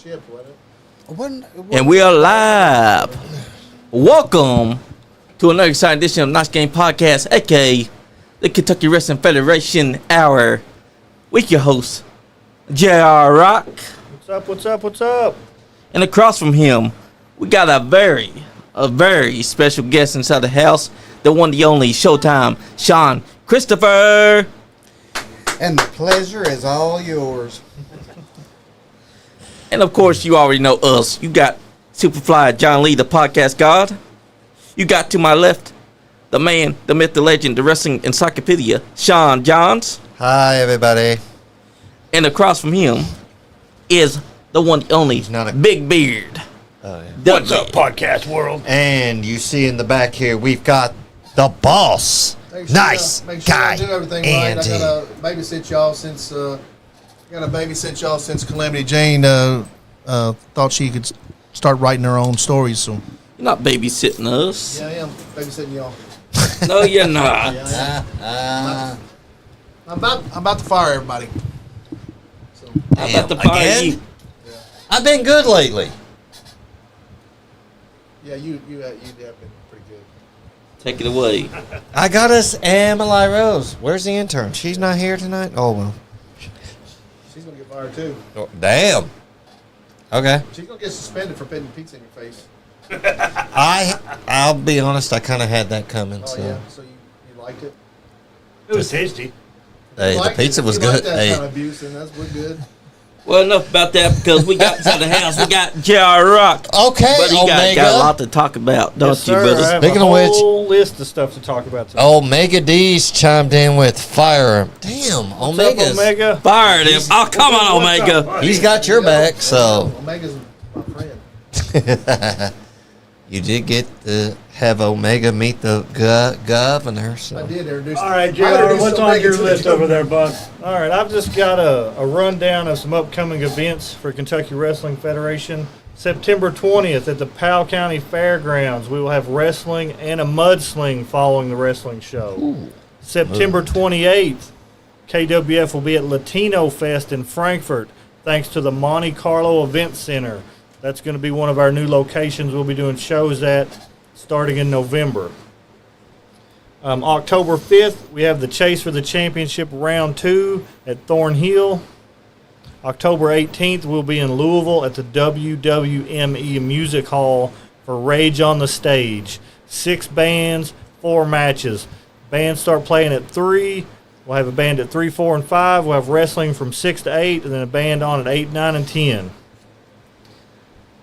shipped, wasn't it? And we are live. Welcome to another exciting edition of Notch Game Podcast, aka the Kentucky Wrestling Federation Hour. With your host, ROC. What's up, what's up, what's up? And across from him, we got a very special guest inside the house. The one, the only, Showtime, SHAWN Christopher. And the pleasure is all yours. And of course, you already know us. You got Superfly Johnny Lee, the podcast god. You got to my left, the man, the myth, the legend, the wrestling encyclopedia, SHAWN jahns. Hi, everybody. And across from him is the one, the only, not a- Big Beard. Oh, yeah. What's up, podcast world? And you see in the back here, we've got the boss. Make sure Nice make sure guy, I do everything Andy. right. I gotta babysit y'all since Calamity Jane thought she could start writing her own stories. So You're not babysitting us. yeah, I am babysitting y'all. No, you're not. Yeah, I am. I'm about to fire everybody. So How about the fire Again? you? I've been good lately. yeah, you have been pretty good. Take it away. I got us Emily Rose. Where's the intern? She's not here tonight? Oh, well. She's gonna get fired too. Oh, damn. Okay. She's gonna get suspended for putting pizza in your face. I'll be honest, I kind of had that coming. Oh So. yeah, so you liked it? It was tasty. Hey, You the liked pizza it. was You liked good. that Hey, kind of abuse, and we're good. Well, enough about that because we got inside the house. We got ROC. okay, But you got a lot to talk about, don't Yes, you, sir. I brother? have Speaking a of which- whole list of stuff to talk about today. Omega D's chimed in with fire. Damn, What's up, Omega's. Omega? Fired him. Oh, come on, What's up, Omega. buddy? He's got your back, so. Omega's my friend. You did get to have Omega meet the governor. I So. did introduce. All right, I JR, introduced what's on Omega your to the list company. over there, bud? All right, I've just got a rundown of some upcoming events for Kentucky Wrestling Federation. September 20th at the Powell County Fairgrounds, we will have wrestling and a mudsling following the wrestling show. September 28th, KWF will be at Latino Fest in Frankfurt, thanks to the Monte Carlo Event Center. That's going to be one of our new locations we'll be doing shows at starting in November. October 5th, we have the Chase for the Championship Round 2 at Thornhill. October 18th, we'll be in Louisville at the WWME Music Hall for Rage on the Stage. 6 bands, 4 matches. Bands start playing at 3. We'll have a band at 3, 4, and 5. We'll have wrestling from 6 to 8, and then a band on at 8, 9, and 10.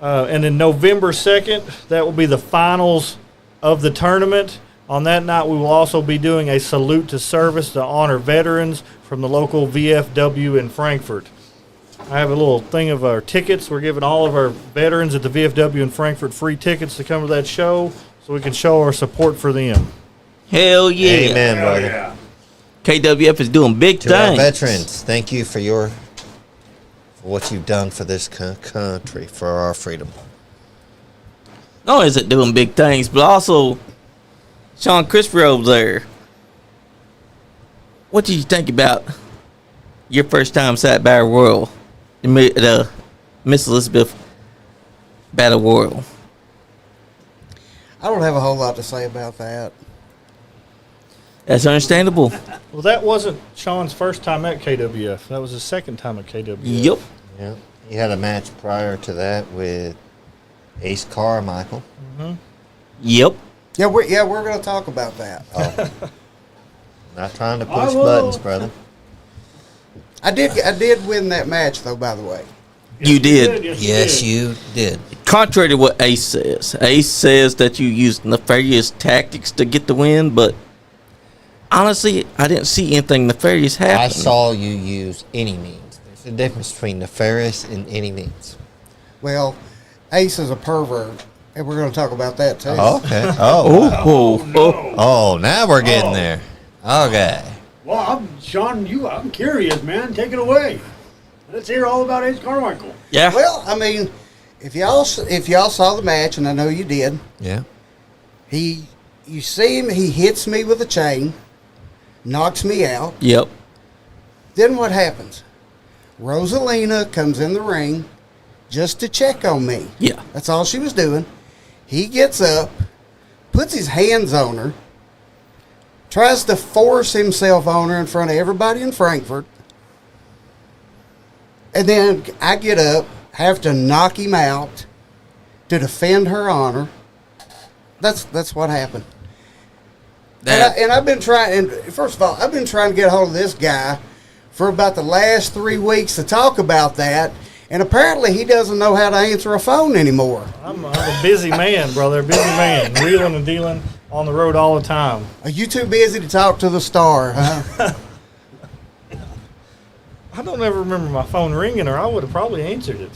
And then November 2nd, that will be the finals of the tournament. On that night, we will also be doing a salute to service to honor veterans from the local VFW in Frankfurt. I have a little thing of our tickets. We're giving all of our veterans at the VFW in Frankfurt free tickets to come to that show so we can show our support for them. Hell yeah. Amen, brother. KWF is doing big To our things. veterans, thank you for what you've done for this country, for our freedom. Not only is it doing big things, but also SHAWN Christopher over there. What did you think about your first time at Battle Royal? The Miss Elizabeth Battle Royal. I don't have a whole lot to say about that. That's understandable. Well, that wasn't Sean's first time at KWF. That was his second time at KWF. Yep. Yeah, he had a match prior to that with Ace Carmichael. Yep. Yeah, we're going to talk about that. Oh, not trying to push buttons, brother. I did win that match though. By the way, You did. Yes, you did. Contrary to what Ace says that you used nefarious tactics to get the win, but honestly, I didn't see anything nefarious happen. I saw you use any means. There's a difference between nefarious and any means. well, Ace is a pervert, and we're going to talk about that too. Okay. Oh. Oh, Oh, now we're getting there. Okay. Well, Sean, I'm curious, man. Take it away. Let's hear all about Ace Carmichael. yeah. Well, I mean, if y'all saw the match, and I know you did, Yeah. you see him. He hits me with a chain, knocks me out. Yep. Then what happens? Rosalina comes in the ring, just to check on me. Yeah. That's all she was doing. He gets up, puts his hands on her, tries to force himself on her in front of everybody in Frankfurt. And then I get up, have to knock him out to defend her honor. That's what happened. And I've been trying, and first of all, I've been trying to get a hold of this guy for about the last 3 weeks to talk about that. And apparently he doesn't know how to answer a phone anymore. I'm a busy man, brother. Busy man. Wheeling and dealing on the road all the time. Are you too busy to talk to the star, huh? I don't ever remember my phone ringing, or I would have probably answered it.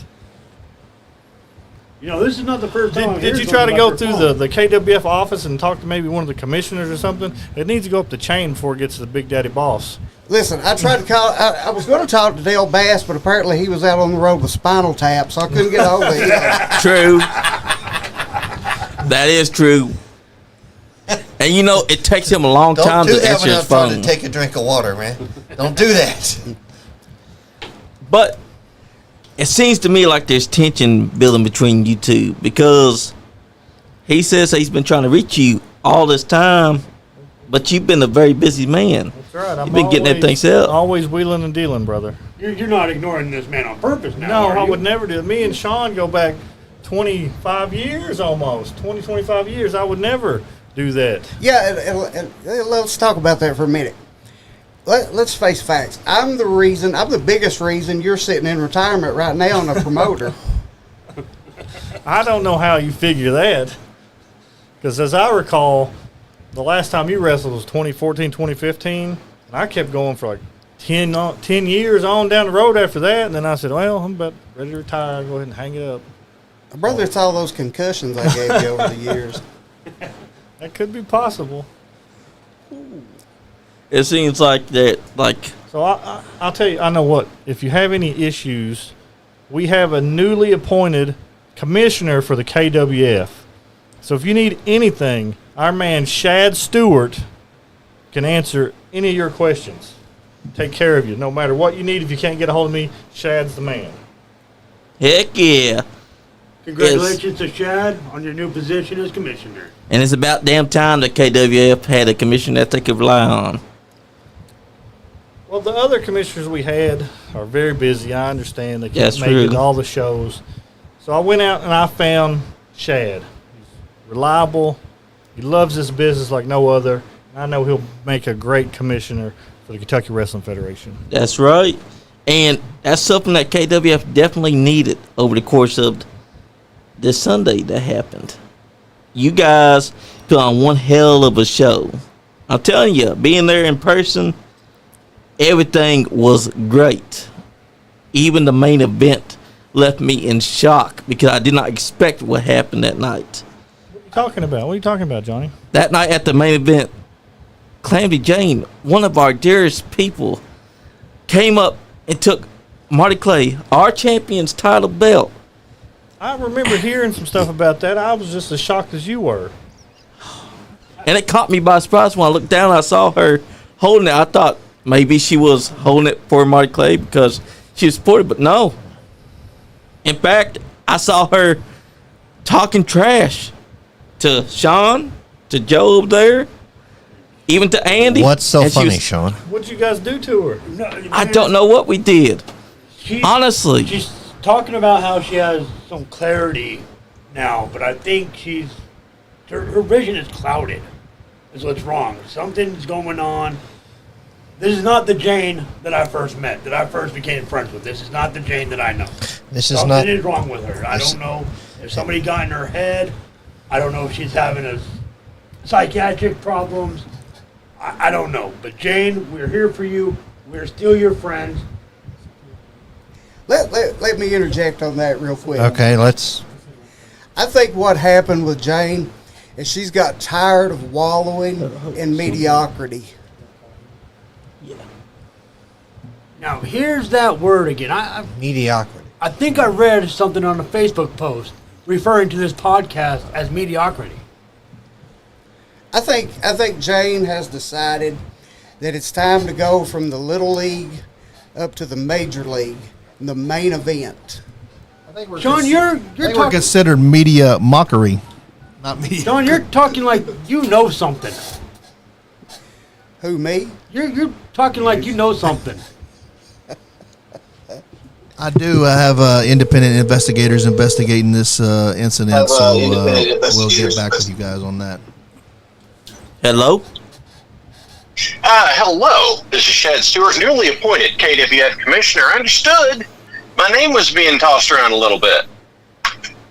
You know, this is not the first time. Did you try to go through the KWF office and talk to maybe one of the commissioners or something? It needs to go up the chain before it gets to the Big Daddy boss. Listen, I tried to call. I was going to talk to Dale Bass, but apparently he was out on the road with spinal tap, so I couldn't get a hold of him. True. That is true. And you know, it takes him a long time Don't do to that answer when his I'm trying phone. to take a drink of water, man. Don't do that. But it seems to me like there's tension building between you two because he says he's been trying to reach you all this time, but you've been a very busy man. That's right. You've been getting everything set up. Always wheeling and dealing, brother. You're not ignoring this man on purpose now. No, are I you? would never do it. Me and Sean go back 25 years almost. 25 years. I would never do that. Yeah, and let's talk about that for a minute. Let's face facts. I'm the biggest reason you're sitting in retirement right now on a promoter. I don't know how you figure that. Because as I recall, the last time you wrestled was 2014, 2015. And I kept going for like 10 years on down the road after that. And then I said, well, I'm about ready to retire. Go ahead and hang it up. Brother, it's all those concussions I gave you over the years. That could be possible. It seems like that, So I'll tell you, I know what. If you have any issues, we have a newly appointed commissioner for the KWF. So if you need anything, our man Shad Stewart can answer any of your questions. Take care of you. No matter what you need, if you can't get a hold of me, Shad's the man. heck yeah. Congratulations to Shad on your new position as commissioner. And it's about damn time the KWF had a commissioner that they could rely on. Well, the other commissioners we had are very busy. I understand they can't That's make true. it to all the shows. So I went out and I found Shad. He's reliable. He loves his business like no other. I know he'll make a great commissioner for the Kentucky Wrestling Federation. That's right. And that's something that KWF definitely needed over the course of this Sunday that happened. You guys put on one hell of a show. I'm telling you, being there in person, everything was great. Even the main event left me in shock because I did not expect what happened that night. What are you talking about? What are you talking about, Johnny? That night at the main event, Calamity Jane, one of our dearest people, came up and took Marty Clay, our champion's title belt. I remember hearing some stuff about that. I was just as shocked as you were. And it caught me by surprise when I looked down and I saw her holding it. I thought maybe she was holding it for Marty Clay because she was supported, but no. In fact, I saw her talking trash to Sean, to Joe over there, even to Andy. What's so And she funny, was- Sean? What'd you guys do to her? I don't know what we did. Honestly. She's talking about how she has some clarity now, but I think her vision is clouded. Is what's wrong. Something's going on. This is not the Jane that I first met, that I first became friends with. This is not the Jane that I know. This is Something not. is wrong with her. I don't know if somebody got in her head. I don't know if she's having a psychiatric problems. I don't know. But Jane, we're here for you. We're still your friends. Let me interject on that real quick. Okay, let's. I think what happened with Jane is she's got tired of wallowing in mediocrity. Now, here's that word again. Mediocrity. I think I read something on a Facebook post referring to this podcast as mediocrity. I think Jane has decided that it's time to go from the little league up to the major league, the main event. Sean, you're They were talking. considered media mockery, not media. Sean, you're talking like you know something. Who, me? You're talking like you know something. I do. I have independent investigators investigating this incident, so we'll get back with you guys on that. Hello? Hello. This is Shad Stewart, newly appointed KWF Commissioner. Understood. My name was being tossed around a little bit.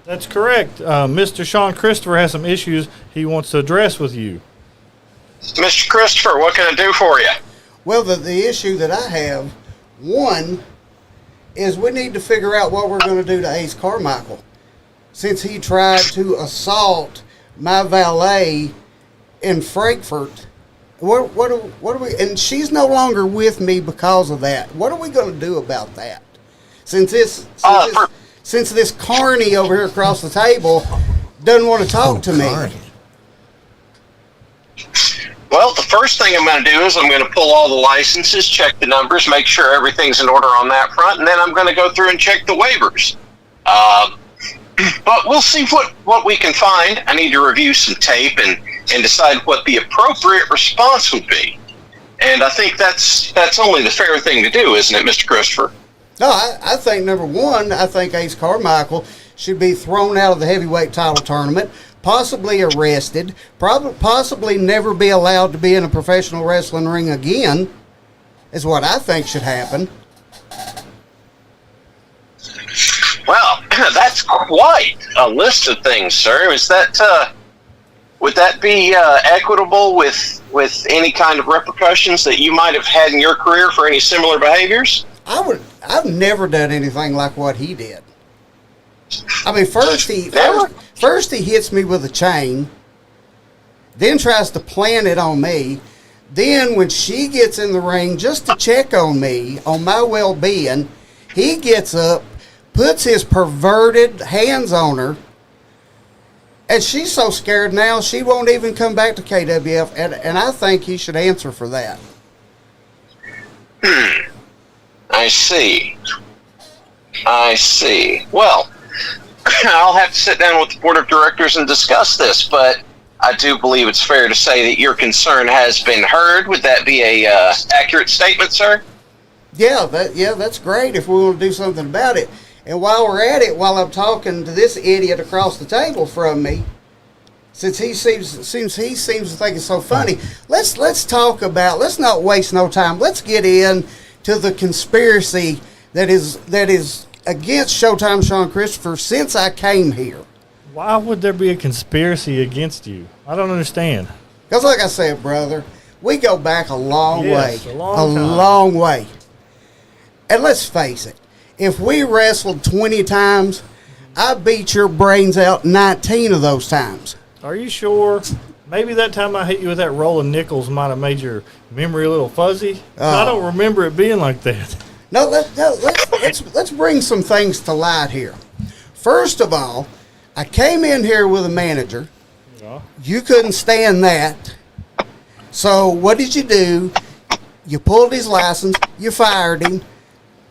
That's correct. Mr. Sean Christopher has some issues he wants to address with you. Mr. Christopher, what can I do for you? Well, the issue that I have, one, is we need to figure out what we're going to do to Ace Carmichael, since he tried to assault my valet in Frankfurt. What are we? And she's no longer with me because of that. What are we going to do about that? Since this carny over here across the table doesn't want to talk to me. Carney. Well, the first thing I'm going to do is I'm going to pull all the licenses, check the numbers, make sure everything's in order on that front, and then I'm going to go through and check the waivers. But we'll see what we can find. I need to review some tape and decide what the appropriate response would be. And I think that's only the fair thing to do, isn't it, Mr. Christopher? No, I think number one, I think Ace Carmichael should be thrown out of the heavyweight title tournament, possibly arrested, possibly never be allowed to be in a professional wrestling ring again, is what I think should happen. Well, that's quite a list of things, sir. Is that would that be equitable with any kind of repercussions that you might have had in your career for any similar behaviors? I've never done anything like what he did. I mean, first he hits me with a chain, then tries to plant it on me. Then when she gets in the ring just to check on me, on my well-being, he gets up, puts his perverted hands on her, and she's so scared now she won't even come back to KWF, and I think he should answer for that. I see. Well, I'll have to sit down with the board of directors and discuss this, but I do believe it's fair to say that your concern has been heard. Would that be a accurate statement, sir? Yeah, that's great if we want to do something about it. And while we're at it, while I'm talking to this idiot across the table from me, since he seems to think it's so funny, let's talk about. Let's not waste no time. Let's get in to the conspiracy that is against Showtime Sean Christopher since I came here. Why would there be a conspiracy against you? I don't understand. Because, like I said, brother, we go back a long way, a long time. long way. And let's face it. If we wrestled 20 times, I beat your brains out 19 of those times. Are you sure? Maybe that time I hit you with that roll of nickels might have made your memory a little fuzzy. I don't remember it being like that. No, let's bring some things to light here. First of all, I came in here with a manager. Yeah. You couldn't stand that. So what did you do? You pulled his license. You fired him.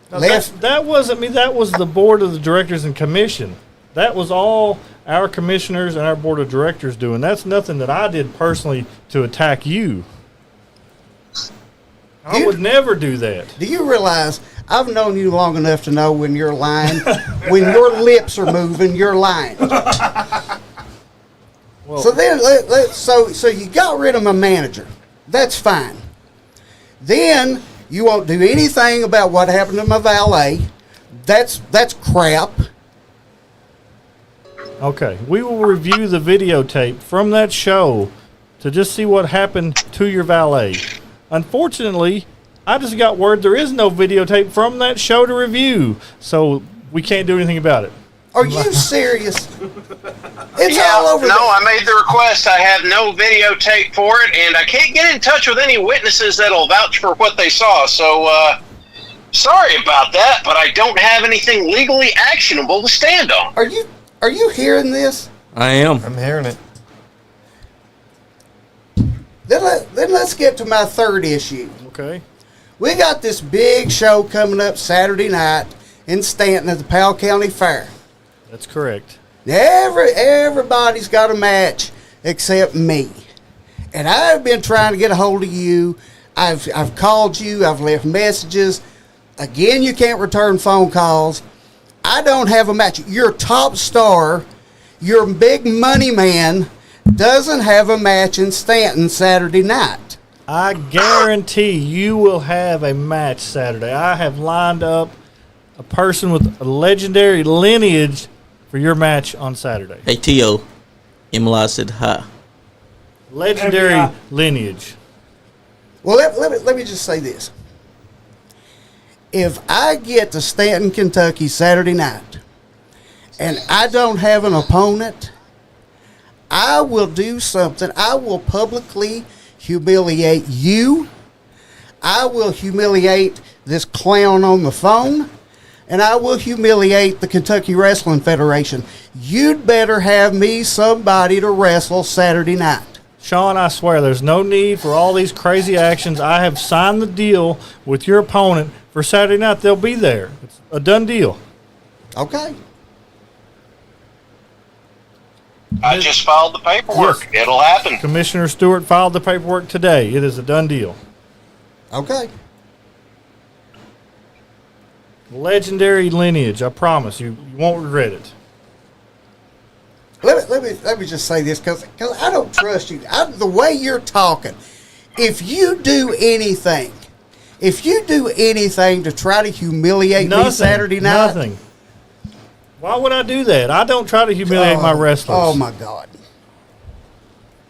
No, that wasn't me. That was the board of the directors and commission. That was all our commissioners and our board of directors doing. That's nothing that I did personally to attack you. I would never do that. Do you realize I've known you long enough to know when you're lying? When your lips are moving, you're lying. Well, So then, so you got rid of my manager. That's fine. Then you won't do anything about what happened to my valet. That's crap. okay, we will review the videotape from that show to just see what happened to your valet. Unfortunately, I just got word there is no videotape from that show to review, so we can't do anything about it. Are you serious? It's all over. No, I made the request. I have no videotape for it, and I can't get in touch with any witnesses that'll vouch for what they saw. So, sorry about that, but I don't have anything legally actionable to stand on. Are you hearing this? I am. I'm hearing it. Then let's get to my third issue. Okay. We got this big show coming up Saturday night in Stanton at the Powell County Fair. That's correct. Everybody's got a match except me. And I've been trying to get a hold of you. I've called you. I've left messages. Again, you can't return phone calls. I don't have a match. Your top star, your big money man, doesn't have a match in Stanton Saturday night. I guarantee you will have a match Saturday. I have lined up a person with a legendary lineage for your match on Saturday. Hey, T.O. Imla said hi. Legendary lineage. Well, let me just say this. If I get to Stanton, Kentucky Saturday night and I don't have an opponent, I will do something. I will publicly humiliate you. I will humiliate this clown on the phone. And I will humiliate the Kentucky Wrestling Federation. You'd better have me somebody to wrestle Saturday night. Shawn, I swear, there's no need for all these crazy actions. I have signed the deal with your opponent for Saturday night. They'll be there. It's a done deal. Okay. I just filed the paperwork. Yes. It'll happen. Commissioner Stewart filed the paperwork today. It is a done deal. Okay. Legendary lineage. I promise you won't regret it. Let me just say this because I don't trust you. The way you're talking, if you do anything to try to humiliate me Saturday night, Nothing. Why would I do that? I don't try to humiliate my wrestlers. Oh my God.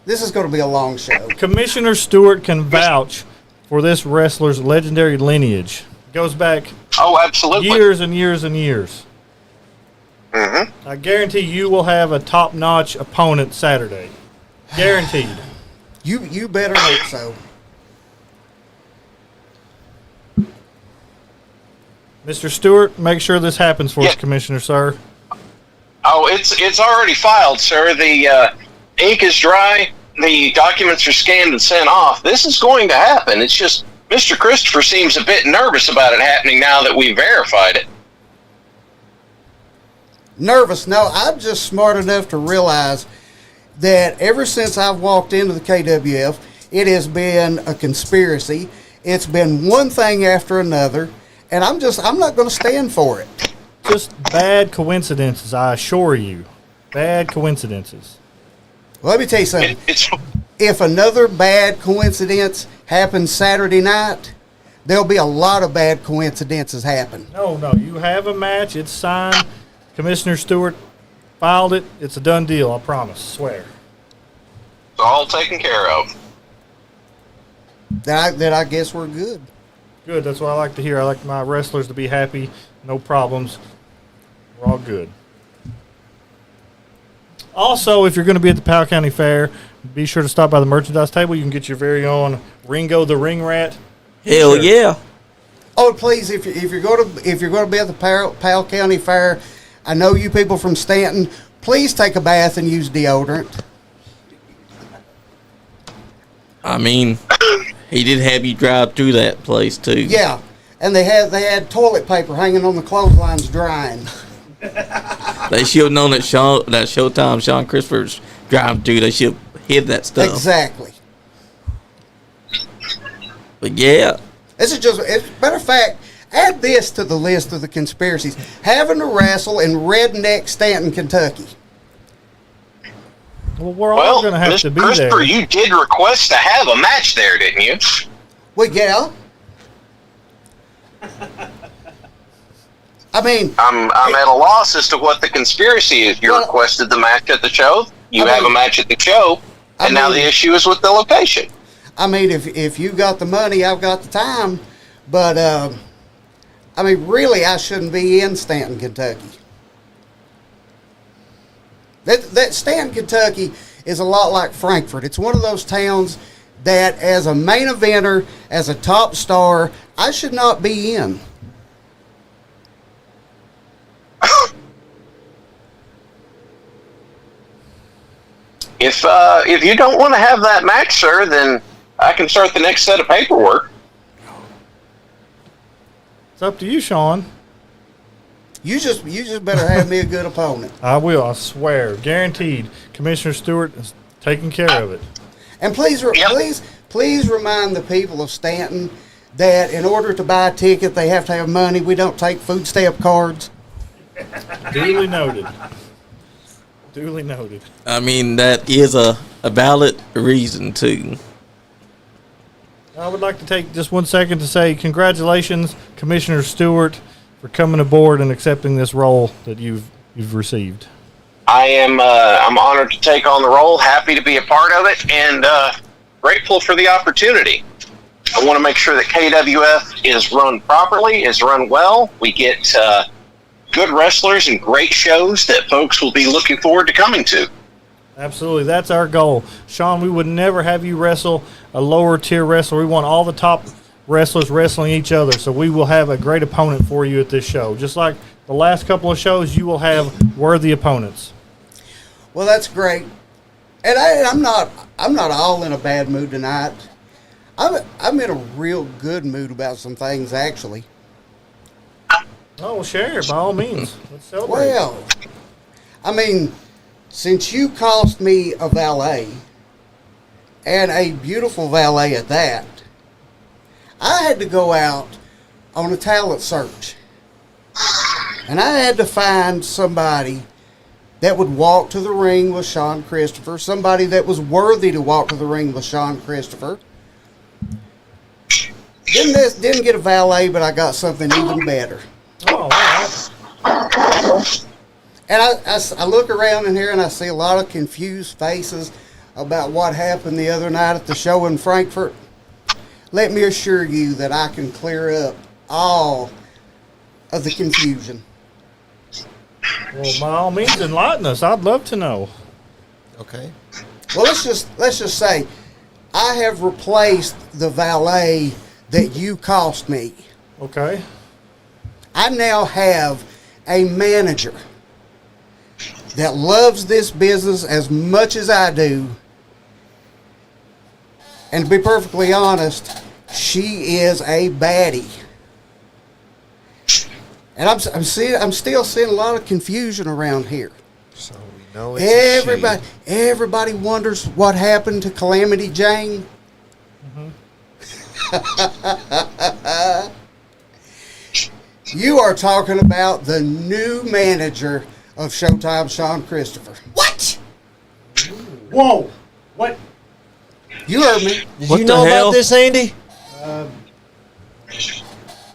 This is going to be a long show. Commissioner Stewart can vouch for this wrestler's legendary lineage. It goes back Oh, absolutely. years and years and years. Mm-hmm. I guarantee you will have a top-notch opponent Saturday. Guaranteed. You better hope so. Mr. Stewart, make sure this happens for us, Yeah. Commissioner, sir. Oh, it's already filed, sir. The ink is dry. The documents are scanned and sent off. This is going to happen. It's just Mr. Christopher seems a bit nervous about it happening now that we verified it. Nervous? No, I'm just smart enough to realize that ever since I've walked into the KWF, it has been a conspiracy. It's been one thing after another, and I'm not going to stand for it. Just bad coincidences, I assure you. Bad coincidences. Well, let me tell you something. It's If another bad coincidence happens Saturday night, there'll be a lot of bad coincidences happen. No, you have a match. It's signed. Commissioner Stewart filed it. It's a done deal, I promise. Swear. all taken care of. Then I guess we're good. Good. That's what I like to hear. I like my wrestlers to be happy. No problems. We're all good. Also, if you're going to be at the Powell County Fair, be sure to stop by the merchandise table. You can get your very own Ringo the Ring Rat. Hell Sure. yeah. Oh, please, if you're going to be at the Powell County Fair, I know you people from Stanton. Please take a bath and use deodorant. I mean, he did have you drive through that place too. Yeah, and they had toilet paper hanging on the clotheslines drying. They should have known that Showtime Sean Christopher's driving through. They should have hid that stuff. Exactly. But yeah, This is just, matter of fact, add this to the list of the conspiracies. Having to wrestle in redneck Stanton, Kentucky. Well, we're all Well, going to have to Mr. be Christopher, there. you did request to have a match there, didn't you? Well, yeah. I mean, I'm at a loss as to what the conspiracy is. You Well, requested the match at the show. You I have mean- a match at the show, I and now mean- the issue is with the location. I mean, if you got the money, I've got the time. But, I mean, really, I shouldn't be in Stanton, Kentucky. That Stanton, Kentucky is a lot like Frankfort. It's one of those towns that, as a main eventer, as a top star, I should not be in. If you don't want to have that match, sir, then I can start the next set of paperwork. It's up to you, Sean. You just better have me a good opponent. I will. I swear, guaranteed. Commissioner Stewart is taking care of it. And please remind the people of Stanton that in order to buy a ticket, they have to have money. We don't take food stamp cards. Duly noted. Duly noted. I mean, that is a valid reason too. I would like to take just 1 second to say congratulations, Commissioner Stewart, for coming aboard and accepting this role that you've received. I am I'm honored to take on the role, happy to be a part of it, and grateful for the opportunity. I want to make sure that KWF is run properly, is run well. We get good wrestlers and great shows that folks will be looking forward to coming to. Absolutely. That's our goal. Shawn, we would never have you wrestle a lower tier wrestler. We want all the top wrestlers wrestling each other, so we will have a great opponent for you at this show. Just like the last couple of shows, you will have worthy opponents. Well, that's great. And I'm not all in a bad mood tonight. I'm in a real good mood about some things, actually. Oh, well, share, by all means. Let's celebrate. Well, I mean, since you cost me a valet, and a beautiful valet at that, I had to go out on a talent search. And I had to find somebody that would walk to the ring with Shawn Christopher, somebody that was worthy to walk to the ring with Shawn Christopher. Didn't get a valet, but I got something even better. Oh, wow. And I look around in here and I see a lot of confused faces about what happened the other night at the show in Frankfurt. Let me assure you that I can clear up all of the confusion. Well, by all means, enlighten us. I'd love to know. Okay. Well, let's just say I have replaced the valet that you cost me. Okay. I now have a manager that loves this business as much as I do. And to be perfectly honest, she is a baddie. And I'm still seeing a lot of confusion around here. So we know it's Everybody wonders what happened to Calamity Jane. You are talking about the new manager of Showtime, Shawn Christopher. What? Whoa! What? You heard me. Did What you the know hell? about this, Andy?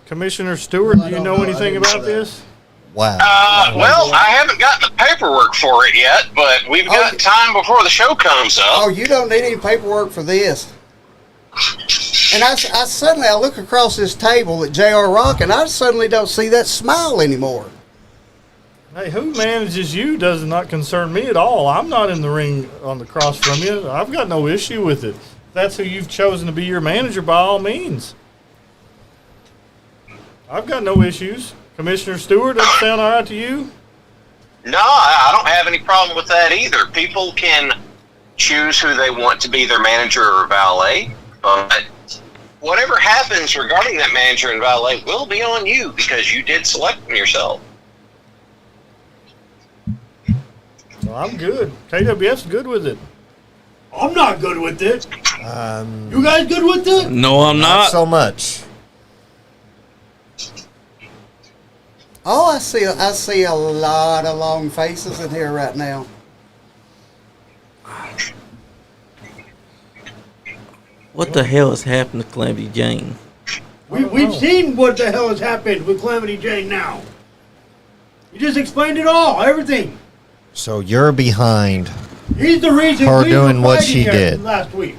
Commissioner Stewart, do you know anything about this? Wow. Well, I haven't gotten the paperwork for it yet, but we've got time before the show comes up. Oh, you don't need any paperwork for this. And I suddenly look across this table at JR Rock, and I suddenly don't see that smile anymore. Hey, who manages you does not concern me at all. I'm not in the ring on the cross from you. I've got no issue with it. If that's who you've chosen to be your manager, by all means. I've got no issues. Commissioner Stewart, does that sound all right to you? No, I don't have any problem with that either. People can choose who they want to be their manager or valet, but whatever happens regarding that manager and valet will be on you because you did select them yourself. Well, I'm good. KWF's good with it. I'm not good with it. You guys good with it? No, I'm Not not. so much. Oh, I see a lot of long faces in here right now. What the hell has happened to Calamity Jane? We've seen what the hell has happened with Calamity Jane now. You just explained it all, everything. So you're behind. He's the reason Her we doing were what fighting she here did. last week.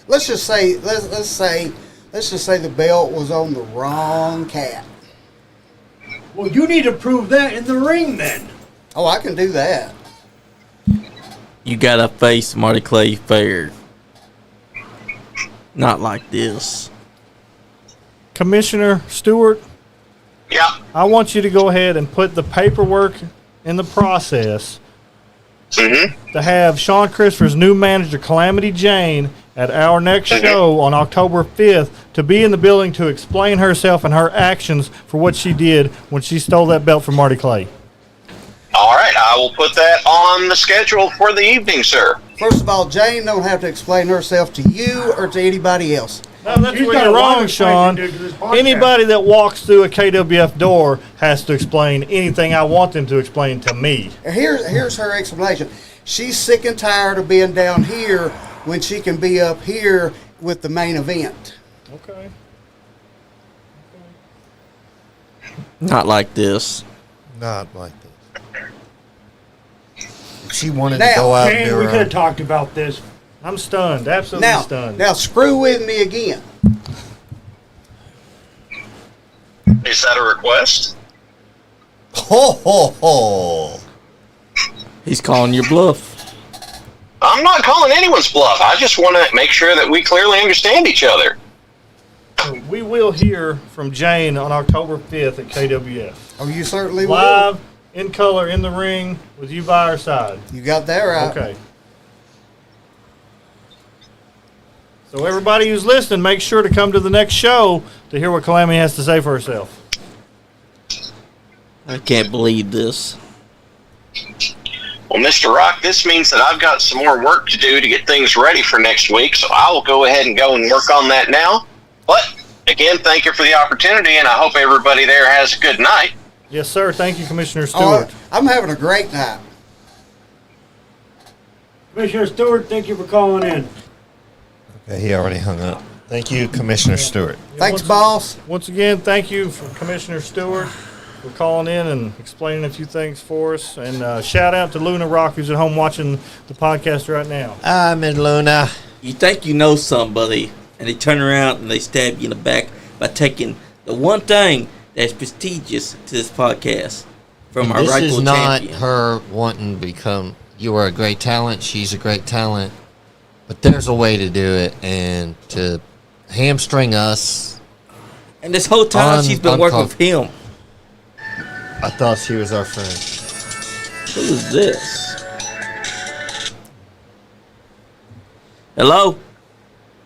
Let's just say the belt was on the wrong cat. Well, you need to prove that in the ring then. Oh, I can do that. You gotta face Marty Clay fair. Not like this. Commissioner Stewart, Yeah. I want you to go ahead and put the paperwork in the process Mm-hmm. to have Shawn Christopher's new manager, Calamity Jane, at our next show on October 5th to be in the building to explain herself and her actions for what she did when she stole that belt from Marty Clay. All right, I will put that on the schedule for the evening, sir. First of all, Jane don't have to explain herself to you or to anybody else. No, that's She's where got you're a lot wrong, of explaining Sean. to do to this podcast. Anybody that walks through a KWF door has to explain anything I want them to explain to me. Here's her explanation. She's sick and tired of being down here when she can be up here with the main event. Okay. Not like this. Not like this. If she wanted Now, to go out and Jane, do we her could have own- talked about this. I'm stunned, absolutely stunned. Now screw with me again. Is that a request? Ho, ho, ho. He's calling your bluff. I'm not calling anyone's bluff. I just want to make sure that we clearly understand each other. We will hear from Jane on October 5th at KWF. Oh, you certainly will. Live, in color, in the ring, with you by our side. You got that right. Okay. So everybody who's listening, make sure to come to the next show to hear what Calamity has to say for herself. I can't believe this. Well, Mr. Rock, this means that I've got some more work to do to get things ready for next week, so I will go ahead and go and work on that now. But, again, thank you for the opportunity, and I hope everybody there has a good night. Yes, sir. Thank you, Commissioner Oh, Stewart. I'm having a great night. Commissioner Stewart, thank you for calling in. Okay, he already hung up. Thank you, Commissioner Stewart. Thanks, boss. Once again, thank you for Commissioner Stewart for calling in and explaining a few things for us. And shout out to Luna Rock, who's at home watching the podcast right now. I'm in Luna. You think you know somebody, and they turn around and they stab you in the back by taking the one thing that's prestigious to this podcast from our This rightful is not champion. her wanting to become. You are a great talent. She's a great talent. But there's a way to do it, and to hamstring us. And this whole time she's been working with him. I thought she was our friend. Who is this? Hello?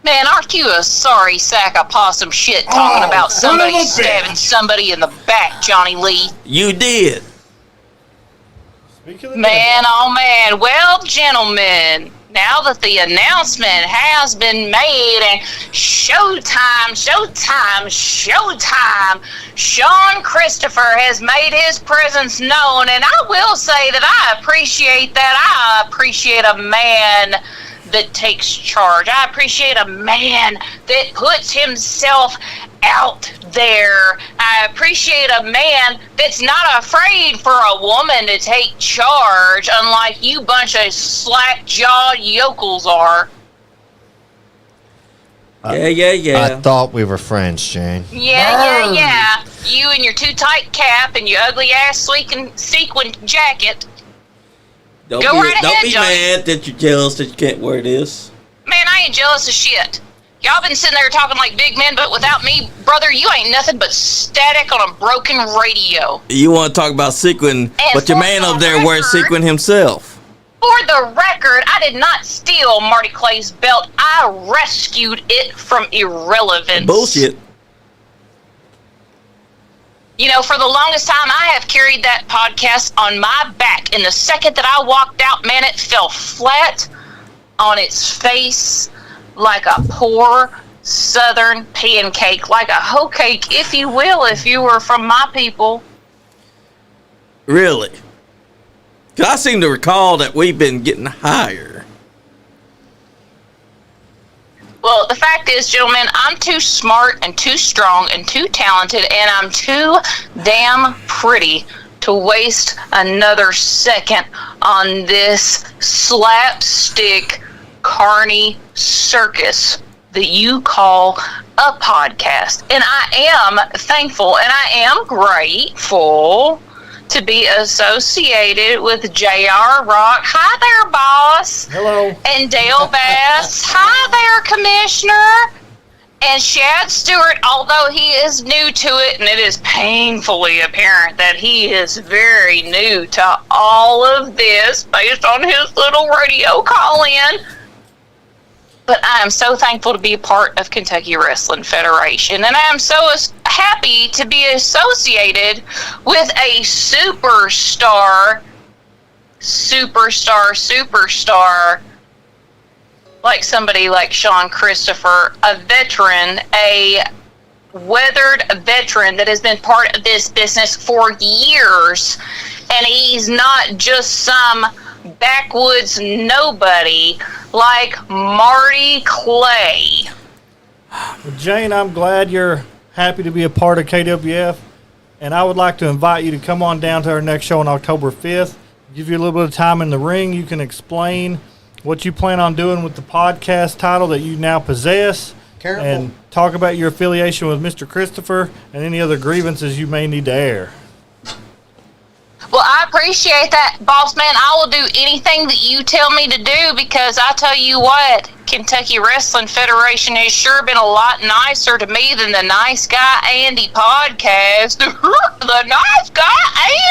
Man, aren't you a sorry sack of possum shit talking about somebody son of a stabbing bitch. somebody in the back, Johnny Lee? You did. Speak of the Man, oh man. Well, gentlemen, now that the announcement has been made and showtime, Sean Christopher has made his presence known, and I will say that I appreciate that. I appreciate a man that takes charge. I appreciate a man that puts himself out there. I appreciate a man that's not afraid for a woman to take charge, unlike you bunch of slack-jawed yokels are. Yeah. I thought we were friends, Jane. Yeah. You and your too-tight cap and your ugly-ass sequin jacket. Don't Go be, right don't ahead, be Johnny. mad that you're jealous that you can't wear this. Man, I ain't jealous of shit. Y'all been sitting there talking like big men, but without me, brother, you ain't nothing but static on a broken radio. You want to talk about sequin, but your for man the up there wears record- sequin himself. For the record, I did not steal Marty Clay's belt. I rescued it from irrelevance. Bullshit. You know, for the longest time, I have carried that podcast on my back. And the second that I walked out, man, it fell flat on its face like a poor southern pancake, like a hoe cake, if you will, if you were from my people. Really? 'Cause I seem to recall that we've been getting higher. Well, the fact is, gentlemen, I'm too smart and too strong and too talented, and I'm too damn pretty to waste another second on this slapstick carny circus that you call a podcast. And I am thankful and I am grateful to be associated with J.R. Rock. Hi there, boss. Hello. And Dale Bass. Hi there, Commissioner. And Shad Stewart, although he is new to it, and it is painfully apparent that he is very new to all of this based on his little radio call-in. But I am so thankful to be a part of Kentucky Wrestling Federation, and I am so happy to be associated with a superstar, like somebody like Shawn Christopher, a veteran, a weathered veteran that has been part of this business for years, and he's not just some backwoods nobody like Marty Clay. Well, Jane, I'm glad you're happy to be a part of KWF, and I would like to invite you to come on down to our next show on October 5th. Give you a little bit of time in the ring. You can explain what you plan on doing with the podcast title that you now possess. Careful. And talk about your affiliation with Mr. Christopher and any other grievances you may need to air. Well, I appreciate that, boss man. I will do anything that you tell me to do, because I tell you what, Kentucky Wrestling Federation has sure been a lot nicer to me than the Nice Guy Andy podcast. The Nice Guy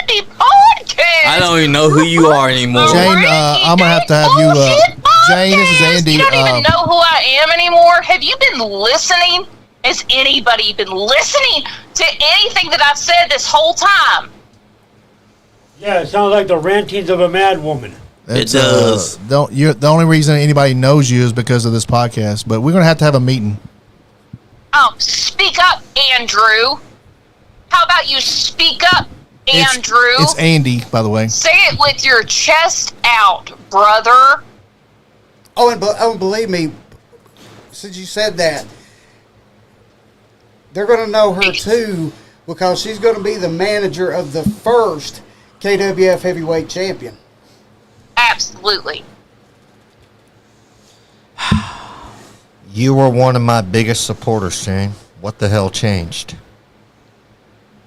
Andy podcast. I don't even know who you are anymore. Jane, I'm gonna have to have you. Jane, this is Andy. You don't even know who I am anymore. Have you been listening? Has anybody been listening to anything that I've said this whole time? Yeah, it sounds like the rantings of a mad woman. It does. The only reason anybody knows you is because of this podcast. But we're gonna have to have a meeting. Oh, speak up, Andrew. How about you speak up, Andrew? It's Andy, by the way. Say it with your chest out, brother. Oh, and believe me, since you said that, they're going to know her too, because she's going to be the manager of the first KWF Heavyweight Champion. Absolutely. You were one of my biggest supporters, Jane. What the hell changed?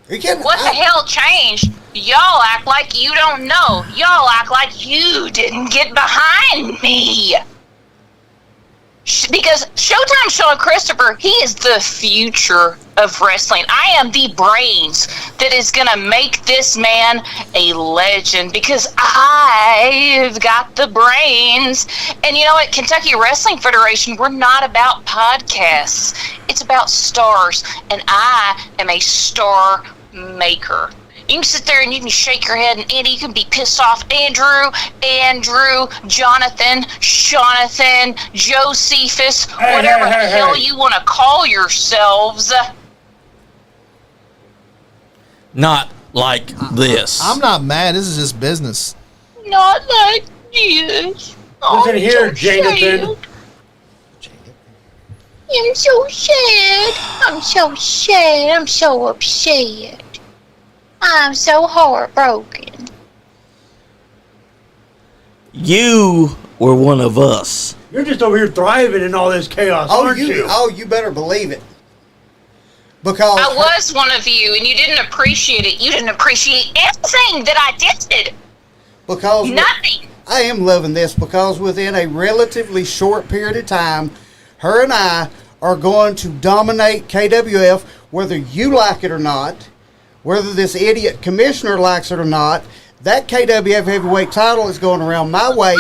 Are you kidding? What the hell changed? Y'all act like you don't know. Y'all act like you didn't get behind me. Because Showtime Shawn Christopher, he is the future of wrestling. I am the brains that is going to make this man a legend, because I've got the brains. And you know what? Kentucky Wrestling Federation, we're not about podcasts. It's about stars. And I am a star maker. You can sit there and you can shake your head, and Andy, you can be pissed off. Andrew, Jonathan, Josephus, whatever the hell you want to call yourselves. Not like this. I'm not mad. This is just business. Not like this. Listen here, Jonathan. I'm so sad. I'm so sad. I'm so upset. I'm so heartbroken. You were one of us. You're just over here thriving in all this chaos, aren't you? Oh, you better believe it. Because I was one of you, and you didn't appreciate it. You didn't appreciate anything that I did. Because nothing. I am loving this, because within a relatively short period of time, her and I are going to dominate KWF, whether you like it or not. Whether this idiot commissioner likes it or not, that KWF heavyweight title is going around my waist,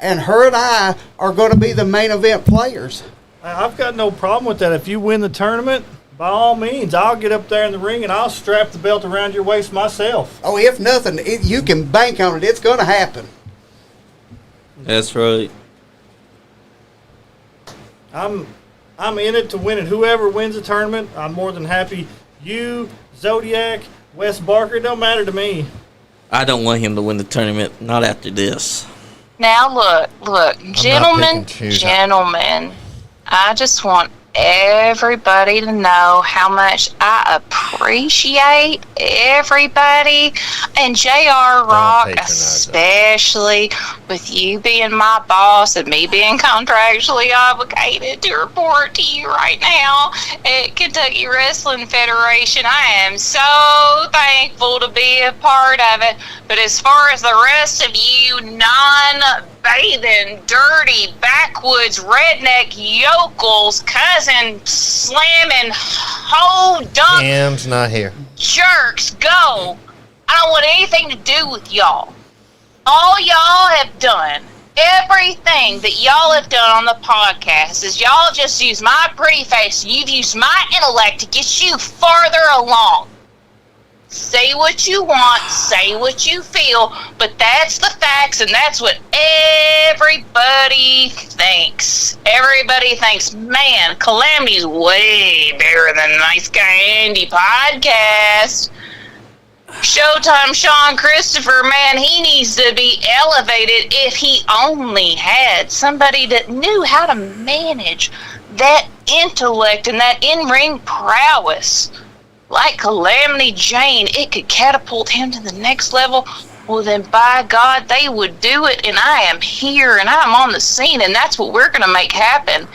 and her and I are going to be the main event players. I've got no problem with that. If you win the tournament, by all means, I'll get up there in the ring and I'll strap the belt around your waist myself. Oh, if nothing, you can bank on it. It's going to happen. That's right. I'm in it to win it. Whoever wins the tournament, I'm more than happy. You, Zodiac, Wes Barker, it don't matter to me. I don't want him to win the tournament. Not after this. Now look, gentlemen, I just want everybody to know how much I appreciate everybody, and JR Rock especially, with you being my boss and me being contractually obligated to report to you right now at Kentucky Wrestling Federation. I am so thankful to be a part of it. But as far as the rest of you non-bathing, dirty, backwoods, redneck yokels, cousin slamming, hoe dump Cam's not here. jerks, go. I don't want anything to do with y'all. All y'all have done everything that y'all have done on the podcast is y'all just use my pretty face. You've used my intellect to get you farther along. Say what you want, say what you feel, but that's the facts, and that's what everybody thinks. Everybody thinks, man, Calamity's way better than Nice Guy Andy podcast. Showtime Sean Christopher, man, he needs to be elevated if he only had somebody that knew how to manage that intellect and that in-ring prowess. Like Calamity Jane, it could catapult him to the next level. Well, then by God, they would do it, and I am here, and I'm on the scene, and that's what we're going to make happen.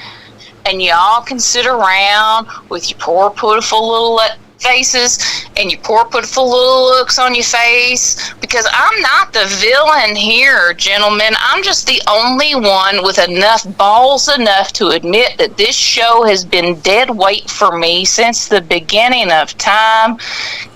And y'all can sit around with your poor, pitiful little faces and your poor, pitiful little looks on your face, because I'm not the villain here, gentlemen. I'm just the only one with enough balls enough to admit that this show has been dead weight for me since the beginning of time.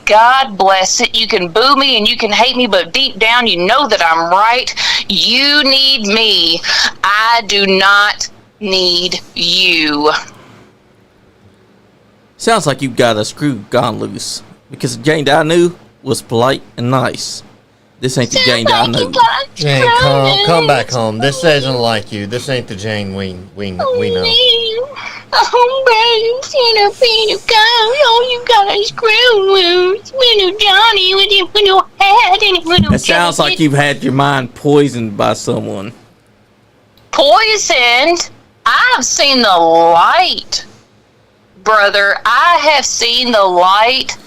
God bless it. You can boo me and you can hate me, but deep down you know that I'm right. You need me. I do not need you. Sounds like you got a screw gone loose, because the Jane that I knew was polite and nice. This ain't the Jane that I knew. Jane, come back home. This isn't like you. This ain't the Jane we know. You got a screw loose. Little Johnny with your little hat and his little It sounds like you've had your mind poisoned by someone. Poisoned? I've seen the light, brother. I have seen the light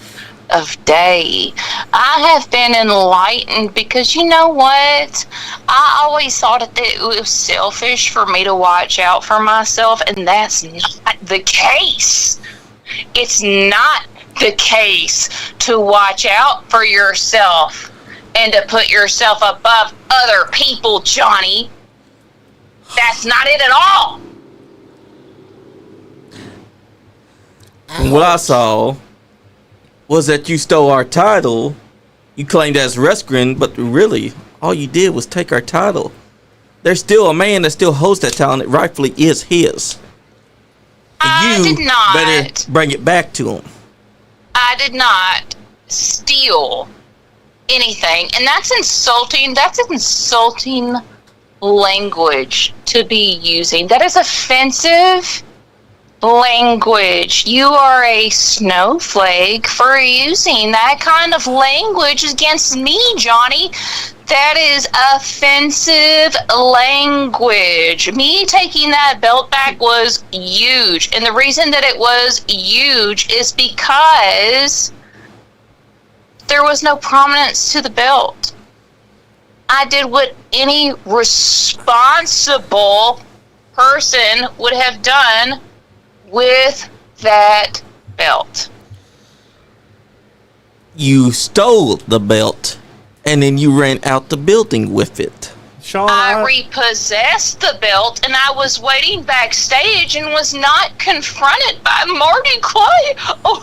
of day. I have been enlightened because you know what? I always thought that it was selfish for me to watch out for myself, and that's not the case. It's not the case to watch out for yourself and to put yourself above other people, Johnny. That's not it at all. From what I saw was that you stole our title. You claimed as wrestling, but really, all you did was take our title. There's still a man that still holds that title, and it rightfully is his. I did not. Better bring it back to him. I did not steal anything, and that's insulting. That's insulting language to be using. That is offensive language. You are a snowflake for using that kind of language against me, Johnny. That is offensive language. Me taking that belt back was huge. And the reason that it was huge is because there was no prominence to the belt. I did what any responsible person would have done with that belt. You stole the belt, and then you ran out the building with it. Sean, I repossessed the belt, and I was waiting backstage and was not confronted by Marty Clay. Oh,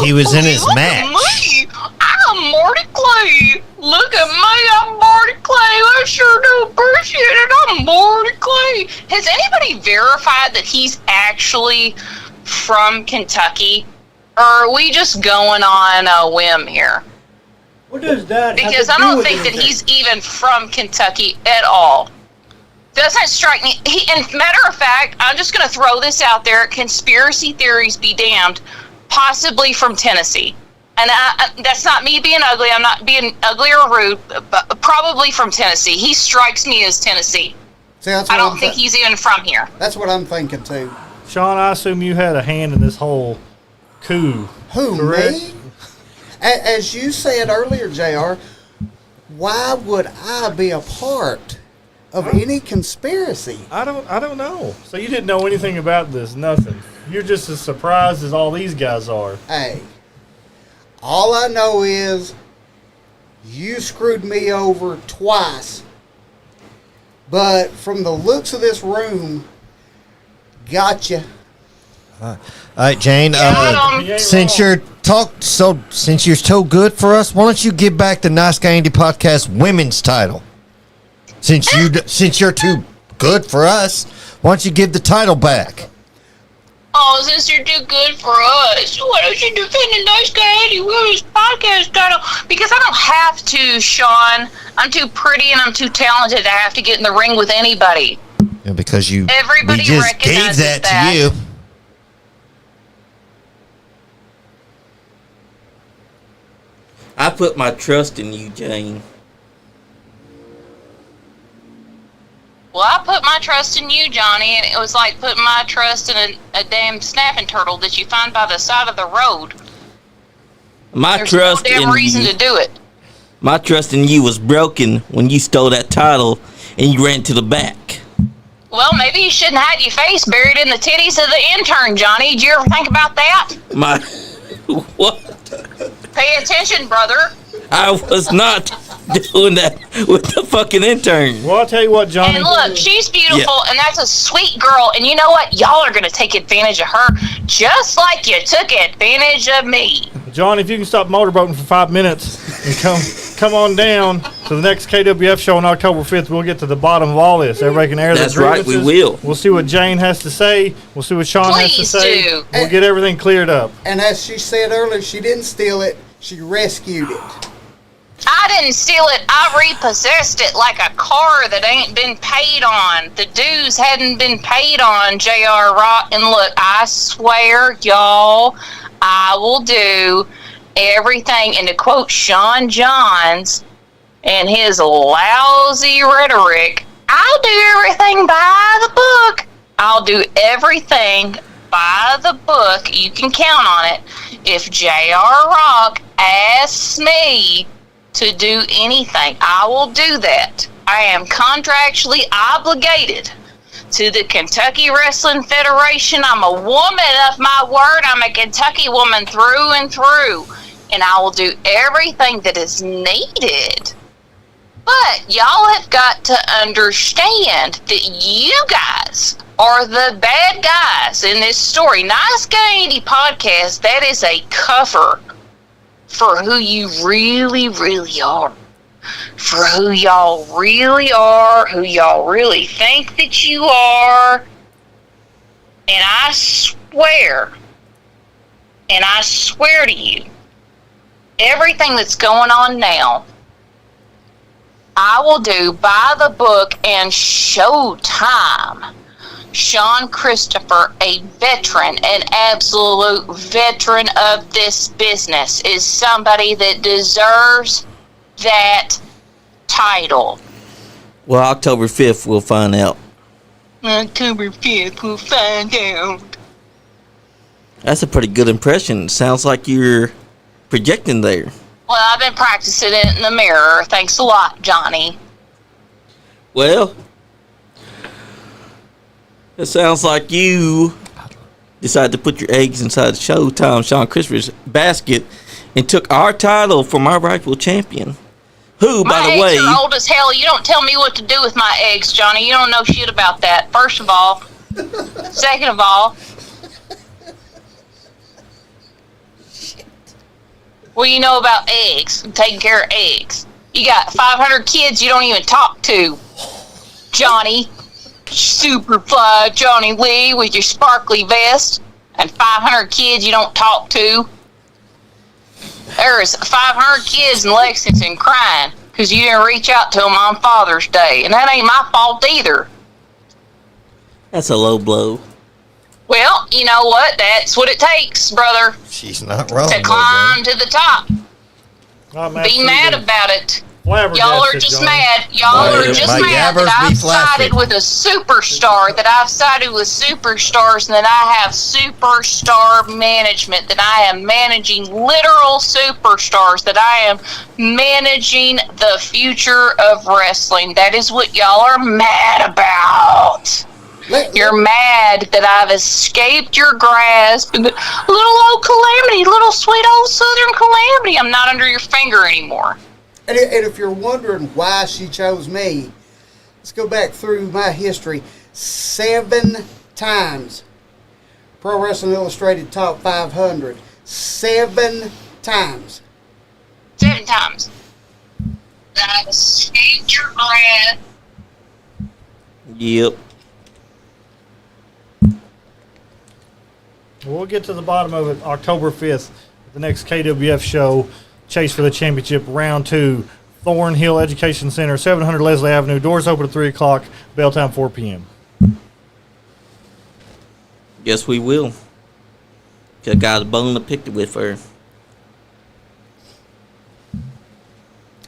He was in his look match. At me. I'm Marty Clay. Look at me. I'm Marty Clay. I sure do appreciate it. I'm Marty Clay. Has anybody verified that he's actually from Kentucky? Or are we just going on a whim here? What does that have Because to I do don't with think that anything? he's even from Kentucky at all. Doesn't strike me. And matter of fact, I'm just going to throw this out there. Conspiracy theories be damned. Possibly from Tennessee. And that's not me being ugly. I'm not being ugly or rude. But probably from Tennessee. He strikes me as Tennessee. See, that's I what don't I'm think he's even from here. That's what I'm thinking too. Sean, I assume you had a hand in this whole coup. Who, correct? me? As you said earlier, JR, why would I be a part of any conspiracy? I don't know. So you didn't know anything about this, nothing. You're just as surprised as all these guys are. Hey, all I know is you screwed me over twice. But from the looks of this room, gotcha. All right, Jane. Yeah, Since you're so good for us, why don't you give back the Nice Guy Andy podcast women's title? Since you're too good for us, why don't you give the title back? Oh, since you're too good for us, why don't you defend the nice guy Eddie Willis podcast title? Because I don't have to, Sean. I'm too pretty and I'm too talented to have to get in the ring with anybody. Yeah, because Everybody we just recognizes gave that to you. I put my trust in you, Jane. Well, I put my trust in you, Johnny, and it was like putting my trust in a damn snapping turtle that you find by the side of the road. There's no damn reason to do it. My trust in you was broken when you stole that title and you ran to the back. Well, maybe you shouldn't hide your face buried in the titties of the intern, Johnny. Did you ever think about that? What? Pay attention, brother. I was not doing that with the fucking intern. Well, I'll tell you what, Johnny. And look, she's beautiful, and that's a sweet girl. And you know what? Y'all are going to take advantage of her just like you took advantage of me. John, if you can stop motorboating for 5 minutes and come on down to the next KWF show on October 5th, we'll get to the bottom of all this. Everybody can air their grievances. That's right, we will. We'll see what Jane has to say. We'll see what Sean has to say. Do. We'll get everything cleared up. And as she said earlier, she didn't steal it. She rescued it. I didn't steal it. I repossessed it like a car that ain't been paid on. The dues hadn't been paid on, J.R. Rock. And look, I swear, y'all, I will do everything. And to quote Sean Johns and his lousy rhetoric, I'll do everything by the book. I'll do everything by the book. You can count on it. If J.R. Rock asks me to do anything, I will do that. I am contractually obligated to the Kentucky Wrestling Federation. I'm a woman of my word. I'm a Kentucky woman through and through. And I will do everything that is needed. But y'all have got to understand that you guys are the bad guys in this story. Nice Guy Andy Podcast, that is a cover for who you really, really are. For who y'all really are, who y'all really think that you are. And I swear to you, everything that's going on now, I will do by the book and Showtime. Sean Christopher, a veteran, an absolute veteran of this business, is somebody that deserves that title. Well, October 5th, we'll find out. October 5th, we'll find out. That's a pretty good impression. Sounds like you're projecting there. Well, I've been practicing it in the mirror. Thanks a lot, Johnny. Well, it sounds like you decided to put your eggs inside Showtime Sean Christopher's basket and took our title from our rightful champion. Who, by the way... My eggs are old as hell. You don't tell me what to do with my eggs, Johnny. You don't know shit about that, first of all. Second of all... What do you know about eggs? Taking care of eggs. You got 500 kids you don't even talk to, Johnny. Superfly Johnny Lee with your sparkly vest, and 500 kids you don't talk to. There's 500 kids in Lexington crying because you didn't reach out to them on Father's Day, and that ain't my fault either. That's a low blow. Well, you know what? That's what it takes, brother. She's not wrong. To climb to the top. Be mad Johnny. about it. Y'all are just mad. Y'all are just mad that I've sided with a superstar, that I've sided with superstars, and that I have superstar management, that I am managing literal superstars, that I am managing the future of wrestling. That is what y'all are mad about. You're mad that I've escaped your grasp. Little old Calamity, little sweet old Southern Calamity. I'm not under your finger anymore. And if you're wondering why she chose me, let's go back through my history. 7 times Pro Wrestling Illustrated Top 500. 7 times. 7 times. That I've escaped your grasp. Yep. We'll get to the bottom of it October 5th, the next KWF show, Chase for the Championship, Round 2, Thornhill Education Center, 700 Leslie Avenue. Doors open at 3 o'clock, bell time 4 p.m. Yes, we will. Got a bone to pick it with her.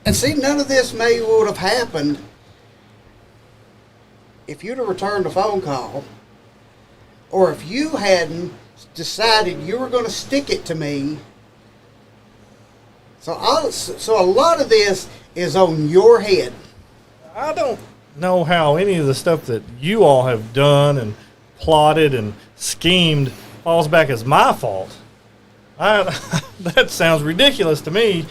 And see, none of this may would have happened if you'd have returned a phone call, or if you hadn't decided you were going to stick it to me. So a lot of this is on your head. I don't know how any of the stuff that you all have done and plotted and schemed falls back as my fault. That sounds ridiculous to me.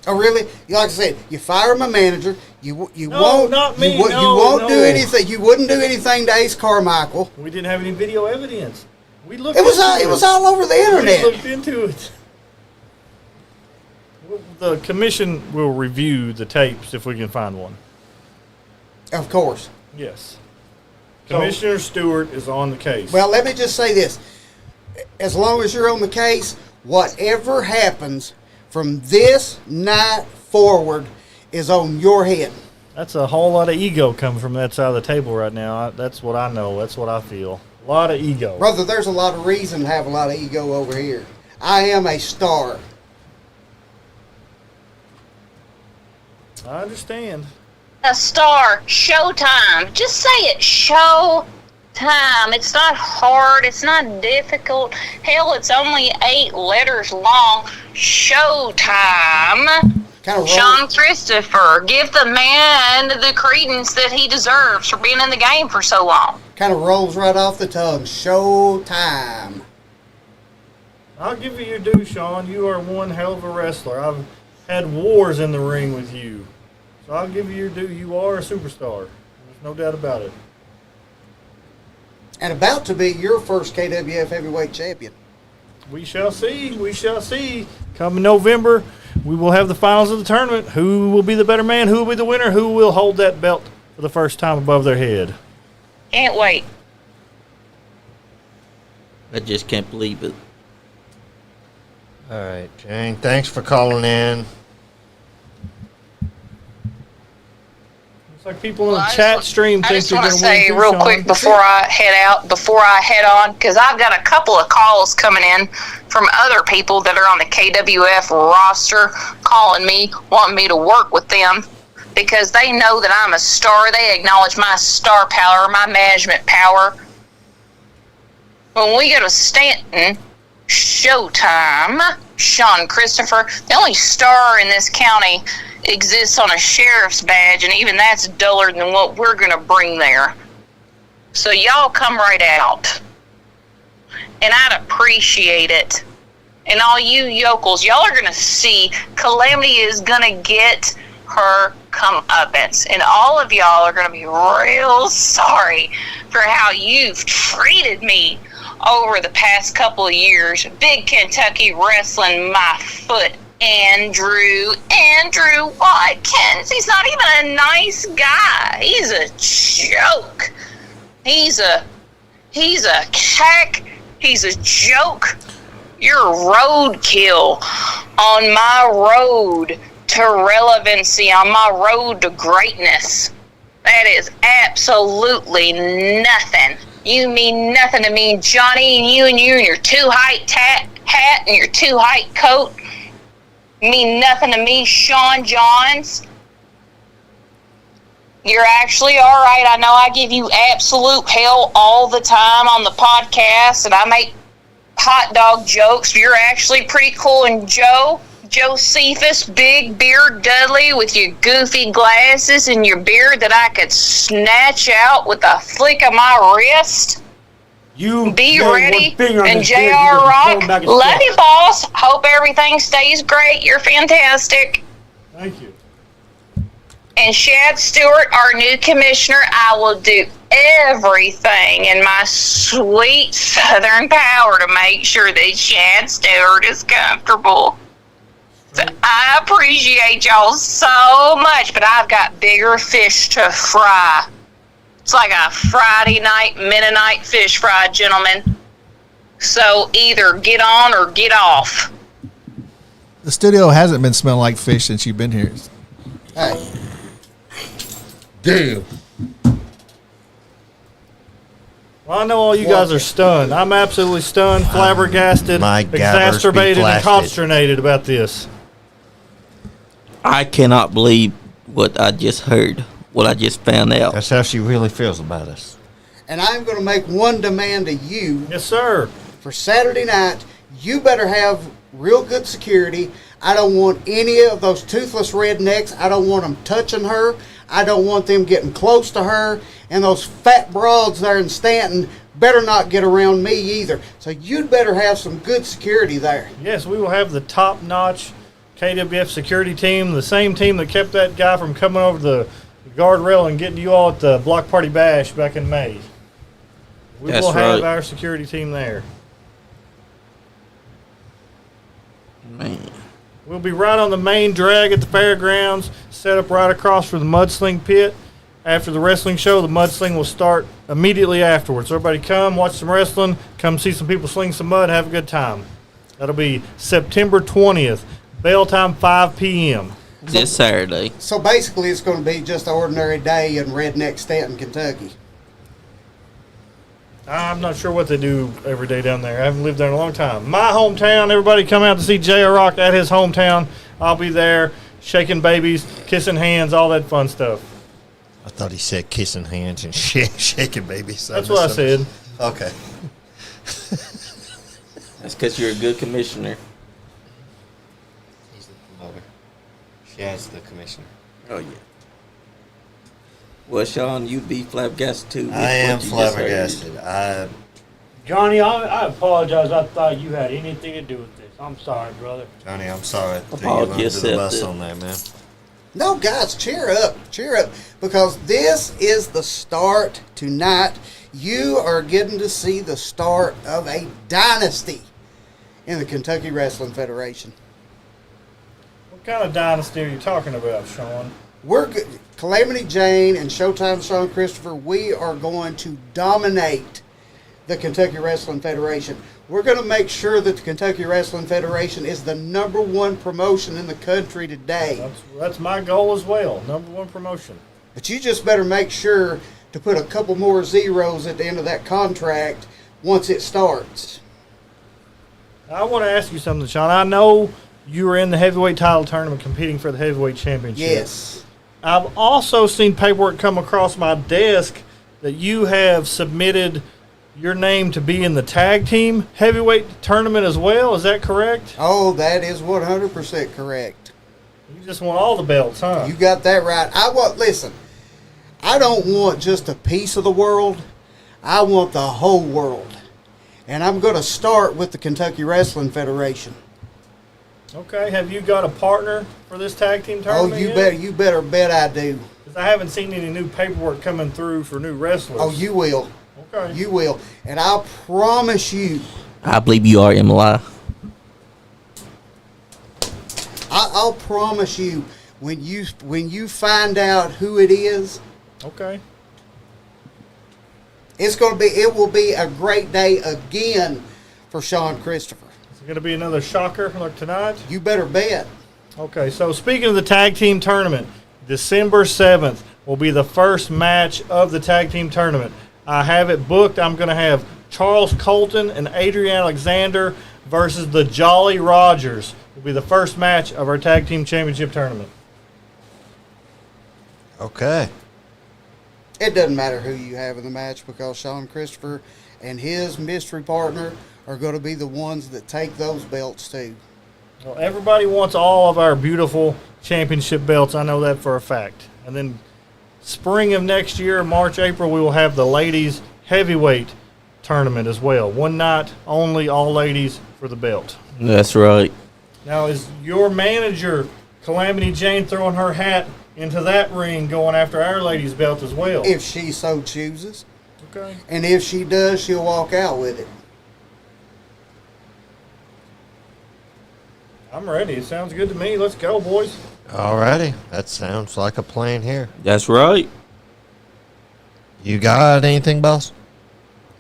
Oh, really? Like I said, you fire my manager. You No, won't. not me. You No, won't no. do anything. You wouldn't do anything to Ace Carmichael. We didn't have any video evidence. We looked. It was into all over the We internet. looked into it. The commission will review the tapes if we can find one. Of course. Yes. Commissioner Stewart is on the case. Well, let me just say this. As long as you're on the case, whatever happens from this night forward is on your head. That's a whole lot of ego coming from that side of the table right now. That's what I know. That's what I feel. A lot of ego. Brother, there's a lot of reason to have a lot of ego over here. I am a star. I understand. A star, showtime. Just say it, showtime. It's not hard. It's not difficult. Hell, it's only 8 letters long. Showtime. Kind of Sean Christopher, give the man the credence that he deserves for being in the game for so long. kind of rolls right off the tongue. Showtime. I'll give you your due, Sean. You are one hell of a wrestler. I've had wars in the ring with you. So I'll give you your due. You are a superstar. There's no doubt about it. And about to be your first KWF heavyweight champion. We shall see. We shall see. Come November, we will have the finals of the tournament. Who will be the better man? Who will be the winner? Who will hold that belt for the first time above their head? Can't wait. I just can't believe it. All right, Jane. Thanks for calling in. It's like people in the Well, chat stream I think just they're want going to to win say too, real Sean. quick before I head on, because I've got a couple of calls coming in from other people that are on the KWF roster calling me, wanting me to work with them because they know that I'm a star. They acknowledge my star power, my management power. When we go to Stanton, Showtime, Sean Christopher, the only star in this county exists on a sheriff's badge, and even that's duller than what we're going to bring there. So y'all come right out. And I'd appreciate it. And all you yokels, y'all are going to see Calamity is going to get her comeuppance. And all of y'all are going to be real sorry for how you've treated me over the past couple of years. Big Kentucky Wrestling, my foot, Andrew Watkins. He's not even a nice guy. He's a joke. He's a cack. He's a joke. You're roadkill on my road to relevancy, on my road to greatness. That is absolutely nothing. You mean nothing to me, Johnny, and you and your too-height hat and your too-height coat mean nothing to me, Sean Johns. You're actually all right. I know I give you absolute hell all the time on the podcast, and I make hot dog jokes. You're actually pretty cool. And Joe Cephas, Big Beard Dudley, with your goofy glasses and your beard that I could snatch out with a flick of my wrist. Be ready. And JR Rock, love you, boss. Hope everything stays great. You're fantastic. Thank you. And Shad Stewart, our new commissioner, I will do everything in my sweet southern power to make sure that Shad Stewart is comfortable. So I appreciate y'all so much, but I've got bigger fish to fry. It's like a Friday night Mennonite fish fry, gentlemen. So either get on or get off. The studio hasn't been smelling like fish since you've been here. Hey, Damn. Well, I know all you guys are stunned. I'm absolutely stunned, flabbergasted, My gabbers be exacerbated, and flashed. consternated about this. I cannot believe what I just heard, what I just found out. That's how she really feels about us. and I'm going to make one demand to you. Yes, sir. For Saturday night, you better have real good security. I don't want any of those toothless rednecks. I don't want them touching her. I don't want them getting close to her. And those fat broads there in Stanton better not get around me either. So you'd better have some good security there. Yes, we will have the top-notch KWF security team, the same team that kept that guy from coming over the guardrail and getting you all at the Block Party Bash back in May. We That's will have right. our security team there. Man. We'll be right on the main drag at the fairgrounds, set up right across from the mudsling pit. After the wrestling show, the mudsling will start immediately afterwards. So everybody come, watch some wrestling, come see some people sling some mud, have a good time. That'll be September 20th, bell time 5 p.m. This Saturday. So basically, it's going to be just an ordinary day in redneck Stanton, Kentucky. I'm not sure what they do every day down there. I haven't lived there in a long time. My hometown, everybody come out to see J.R.O.C. at his hometown. I'll be there, shaking babies, kissing hands, all that fun stuff. I thought he said kissing hands and shaking babies. That's what I said. Okay. That's because you're a good commissioner. He's the promoter. Shad's the commissioner. Oh, yeah. Well, Sean, you be flabbergasted too. with I am what you just heard. flabbergasted. Johnny, I apologize. I thought you had anything to do with this. I'm sorry, brother. Johnny, I'm sorry. Threw you Apology under the bus accepted. on that, man. No, guys, cheer up, because this is the start tonight. You are getting to see the start of a dynasty in the Kentucky Wrestling Federation. What kind of dynasty are you talking about, Sean? Calamity Jane and Showtime Sean Christopher, we are going to dominate the Kentucky Wrestling Federation. We're going to make sure that the Kentucky Wrestling Federation is the #1 promotion in the country today. That's my goal as well. #1 promotion. But you just better make sure to put a couple more zeros at the end of that contract once it starts. I want to ask you something, Sean. I know you were in the heavyweight title tournament competing for the heavyweight championship. Yes. I've also seen paperwork come across my desk that you have submitted your name to be in the tag team heavyweight tournament as well. Is that correct? Oh, that is 100% correct. You just want all the belts, huh? You got that right. Listen, I don't want just a piece of the world. I want the whole world. And I'm going to start with the Kentucky Wrestling Federation. Okay. Have you got a partner for this tag team Oh, tournament? you better bet I do. Because I haven't seen any new paperwork coming through for new wrestlers. Oh, you will. Okay. You will. And I'll promise you, I believe you are, Emily. I'll promise you, when you find out who it is, Okay. it will be a great day again for Sean Christopher. Is it going to be another shocker like tonight? You better bet. Okay, so speaking of the tag team tournament, December 7th will be the first match of the tag team tournament. I have it booked. I'm going to have Charles Colton and Adrian Alexander versus the Jolly Rogers. Will be the first match of our tag team championship tournament. Okay. It doesn't matter who you have in the match because Sean Christopher and his mystery partner are going to be the ones that take those belts too. Well, everybody wants all of our beautiful championship belts. I know that for a fact. And then spring of next year, March, April, we will have the ladies heavyweight tournament as well. One night only, all ladies for the belt. That's right. Now, is your manager, Calamity Jane, throwing her hat into that ring going after our ladies belt as well? If she so chooses. Okay. And if she does, she'll walk out with it. I'm ready. It sounds good to me. Let's go, boys. Alrighty. That sounds like a plan here. That's right. You got anything, boss?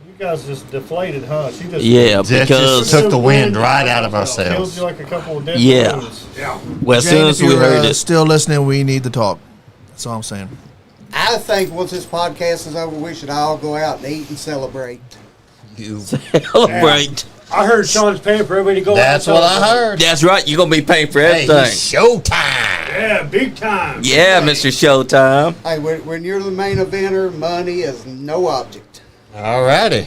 You guys just deflated, huh? She just Yeah, That because just took the wind right out of killed ourselves. you like a couple of dead Yeah. balloons. Yeah. well, as Jane, soon if as we you're heard it, still listening, we need to talk. That's all I'm saying. I think once this podcast is over, we should all go out and eat and celebrate. You. celebrate. I heard Sean's paying for everybody to go. That's out what and I celebrate. heard. That's right. You're gonna be paying for Hey, everything. it's showtime. Yeah, big time. Yeah, Mr. Showtime. Hey, when you're the main eventer, money is no object. Alrighty.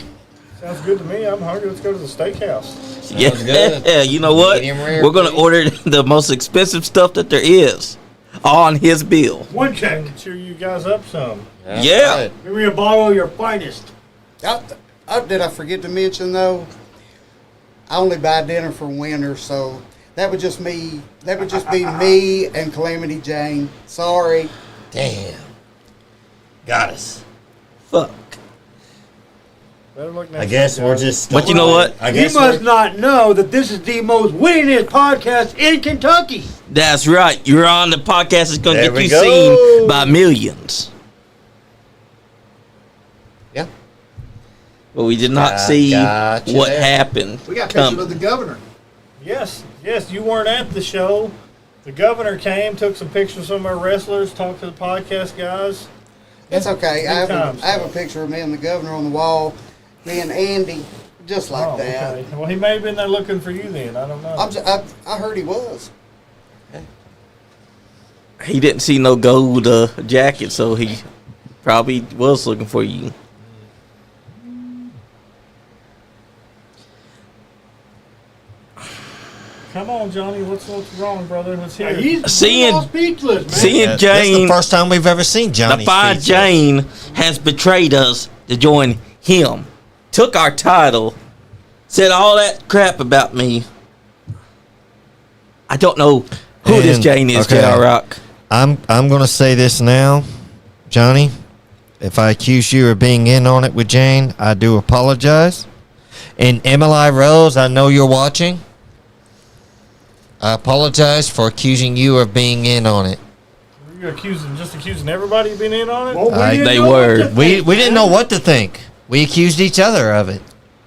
Sounds good to me. I'm hungry. Let's go to the steakhouse. Yeah, good. you know what? Medium rare, We're gonna please. order the most expensive stuff that there is on his bill. One check. Cheer you guys up some. That's Yeah. right. Give me a bottle of your finest. Did I forget to mention though? I only buy dinner for winter, so that would just be me and Calamity Jane. Sorry. Damn. Got us. Fuck. Better look I next guess time, we're guys. just. But you know what? I He guess must we're- not know that this is the most winningest podcast in Kentucky. That's right. You're on the podcast that's gonna There get we you go. seen by millions. Yeah. But we did not see Gotcha what there. happened. We got come. pictures of the governor. Yes, you weren't at the show. The governor came, took some pictures of some of our wrestlers, talked to the podcast guys. It's okay. I Good times. have a picture of me and the governor on the wall, me and Andy, just like Oh, that. okay. Well, he may have been there looking for you then. I don't know. I heard he was. He didn't see no gold jacket, so he probably was looking for you. Come on, Johnny. What's wrong, brother? Let's hear it. He's Seeing- all speechless, man. Seeing Yeah, That's the Jane, first time we've ever seen Johnny. the fine speechless. Jane has betrayed us to join him. Took our title, said all that crap about me. I don't know who this And- Jane is, okay. JR Rock. I'm gonna say this now, Johnny. If I accuse you of being in on it with Jane, I do apologize. And Emily Rose, I know you're watching. I apologize for accusing you of being in on it. You're accusing everybody of being in on it? Well, we I- didn't they know what were. to We think, didn't man. know what to think. We accused each other of it.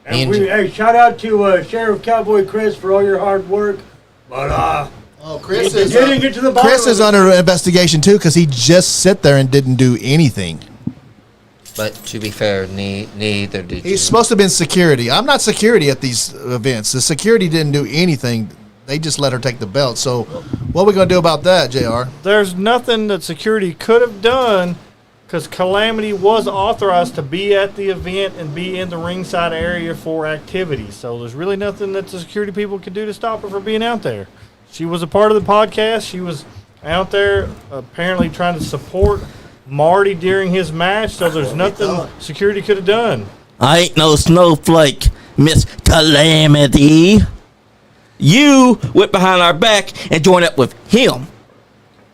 And hey, shout out to Sheriff Cowboy Chris for all your hard work. But Oh, Chris didn't get to the bottom. Chris is of it. under investigation too because he just sat there and didn't do anything. But to be fair, neither did you. He's supposed to have been security. I'm not security at these events. The security didn't do anything. They just let her take the belt. So, what are we going to do about that, JR? There's nothing that security could have done because Calamity was authorized to be at the event and be in the ringside area for activities. So there's really nothing that the security people could do to stop her from being out there. She was a part of the podcast. She was out there apparently trying to support Marty during his match. So there's nothing security could have done. I ain't no snowflake, Miss Calamity. You went behind our back and joined up with him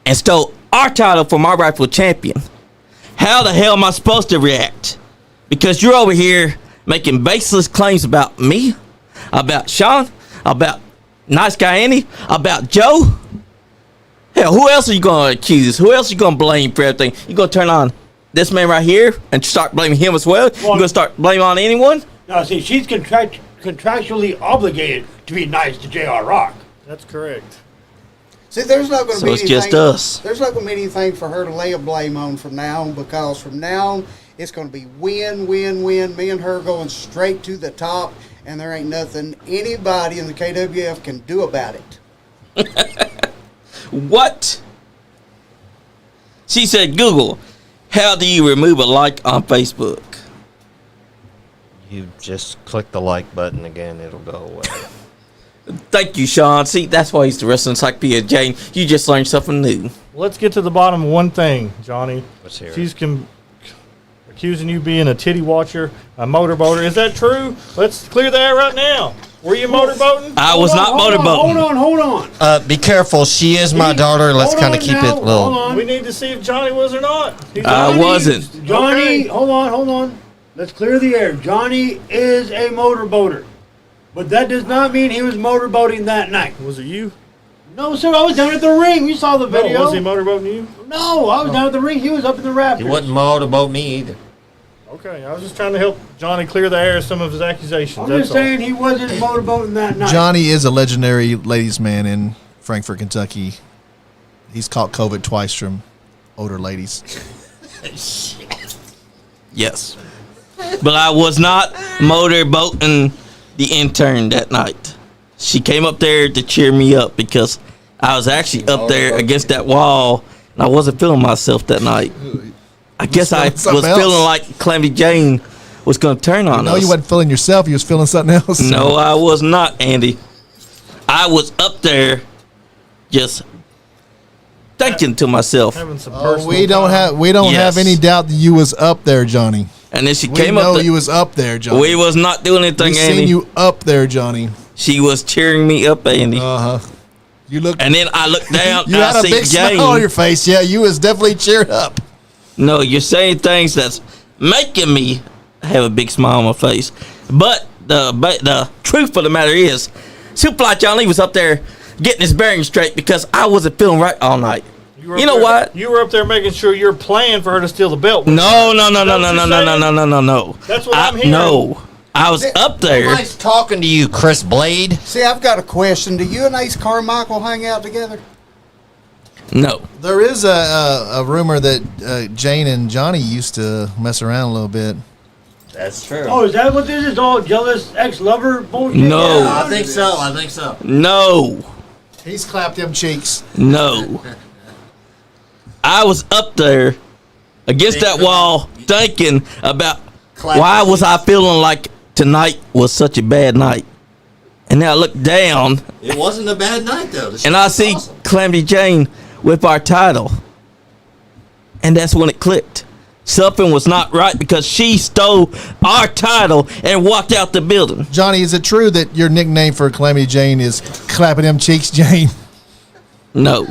and stole our title from our rightful champion. How the hell am I supposed to react? Because you're over here making baseless claims about me, about Sean, about Nice Guy Andy, about Joe. Hell, who else are you going to accuse? Who else are you going to blame for everything? You going to turn on this man right here and start blaming him as well? You going to start blaming on anyone? No, see, she's contractually obligated to be nice to J.R. Rock. That's correct. See, there's not going to So be it's anything. just us. There's not going to be anything for her to lay a blame on from now on because from now on it's going to be win, win, win. Me and her going straight to the top, and there ain't nothing anybody in the KWF can do about it. What? She said, Google, how do you remove a like on Facebook? You just click the like button again, it'll go away. Thank you, Sean. See, that's why he's the wrestling encyclopedia, Jane. You just learned something new. Let's get to the bottom of one thing, Johnny. Let's hear it. She's accusing you being a titty watcher, a motorboater. Is that true? Let's clear that right now. Were you motorboating? I was not motorboating. Hold on. Be careful, she is my daughter. Let's Hold kind of on keep now, it little. hold on. We need to see if Johnny was or not. He's I not. wasn't. Johnny, Okay. hold on. Let's clear the air. Johnny is a motorboater. But that does not mean he was motorboating that night. Was it you? No, sir, I was down at the ring. You saw the video. No, was he motorboating you? No, I was down at the ring. He was up in the He rafters. wouldn't motorboat me either. Okay, I was just trying to help Johnny clear the air of some of his accusations. I'm That's just saying he wasn't motorboating that night. Johnny is a legendary ladies' man in Frankfort, Kentucky. He's caught COVID twice from older ladies. Yes. But I was not motorboating the intern that night. She came up there to cheer me up because I was actually up there against that wall and I wasn't feeling myself that night. I guess I was feeling like Calamity Jane was going to turn on us. No, you wasn't feeling yourself. You was feeling something else. No, I was not, Andy. I was up there just thinking to myself. having some Oh, personal we don't time. have any doubt that you was up there, Johnny. And then she We came know up there. you was up there, Johnny. We was not doing anything, we Andy. seen you up there, Johnny. She was cheering me up, Andy. Uh huh. You look. And then I looked down You and had I a see big Jane. smile on your face. Yeah, you was definitely cheered up. No, you're saying things that's making me have a big smile on my face. But the truth of the matter is, Superfly Johnny Lee was up there getting his bearings straight because I wasn't feeling right all night. were You up know there- what? You were up there making sure you're playing for her to steal the belt. No. No. That's what I'm hearing. No, I was up there. Nobody's talking to you, Chris Blade. See, I've got a question. Do you and Ace Carmichael hang out together? No, There is a rumor that Jane and Johnny used to mess around a little bit. That's true. Oh, is that what this is? All jealous ex-lover bullshit? No. Yeah, I think so. I think so. no, He's clapped them cheeks. no. I was up there against that wall thinking about why was I feeling like tonight was such a bad night. And then I look down It wasn't a bad night though. and I see Calamity Jane with our title. And that's when it clicked. Something was not right because she stole our title and walked out the building. Johnny, is it true that your nickname for Calamity Jane is clapping them cheeks, Jane? No.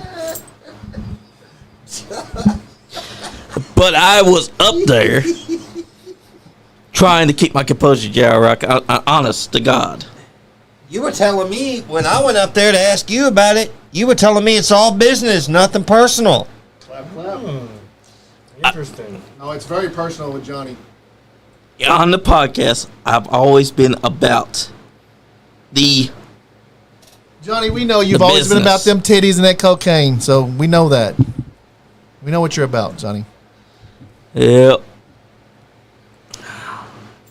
But I was up there trying to keep my composure, J.R. Honest to God. You were telling me when I went up there to ask you about it. You were telling me it's all business, nothing personal. Interesting. No, it's very personal with Johnny. On the podcast, I've always been about the Johnny, we know you've The always been about business. them titties and that cocaine, so we know that. We know what you're about, Johnny. Yep.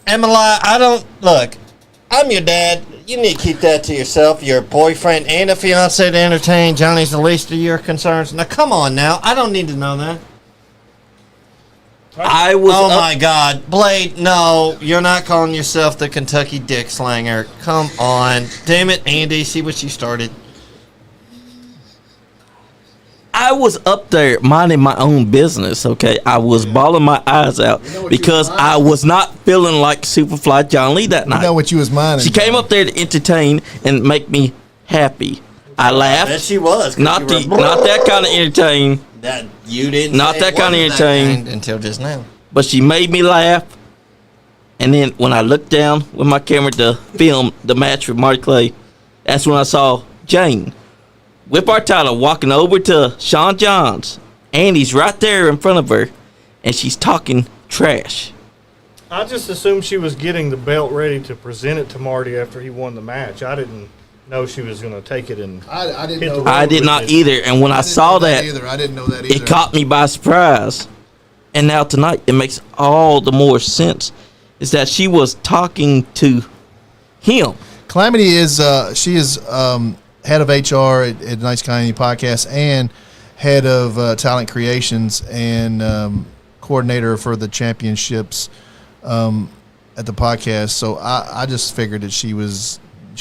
Emily, I don't look. I'm your dad. You need to keep that to yourself. Your boyfriend and a fiance to entertain. Johnny's the least of your concerns. Now, come on now. I don't need to know that. I was Oh up- my God, Blade! No, you're not calling yourself the Kentucky Dick Slanger. Come on, damn it, Andy. See what you started. I was up there minding my own business, okay? I was bawling my eyes out know what because you was I was not feeling like Superfly Johnny Lee that I night. know what you was minding. She came up there to entertain and make me happy. I laughed. she was. Not that kind of entertain, That you didn't. Not say that it kind of wasn't that entertain. kind until just now. but she made me laugh. And then when I looked down with my camera to film the match with Marty Clay, that's when I saw Jane whip our title walking over to Shawn Johns. Andy's right there in front of her, and she's talking trash. I just assumed she was getting the belt ready to present it to Marty after he won the match. I didn't know she was going to take it and I didn't hit know. the I did not either, and when I saw that, either. I didn't know that either. it caught me by surprise. And now tonight, it makes all the more sense. Is that she was talking to him. Calamity is she is head of HR at Nice County Podcast and head of talent creations and coordinator for the championships at the podcast. So I just figured that she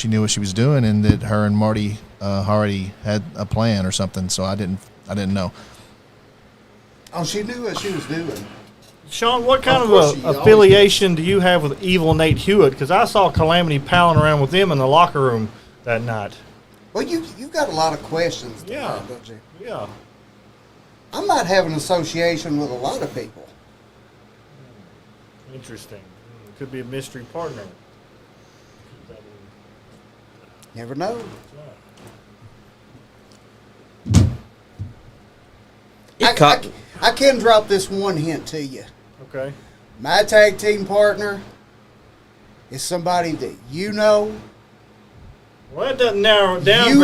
knew what she was doing and that her and Marty already had a plan or something. So I didn't know. Oh, she knew what she was doing. Sean, what kind Of of, course she always affiliation do you have with Evil Nate Hewitt? Because I saw Calamity palling around with them in the locker room that night. Well, you got a lot of questions, Yeah. don't you? Yeah. I might have an association with a lot of people. Interesting. Could be a mystery partner. Never know. It caught. I can drop this one hint to you. Okay. My tag team partner is somebody that you know. Well, that doesn't narrow it down. You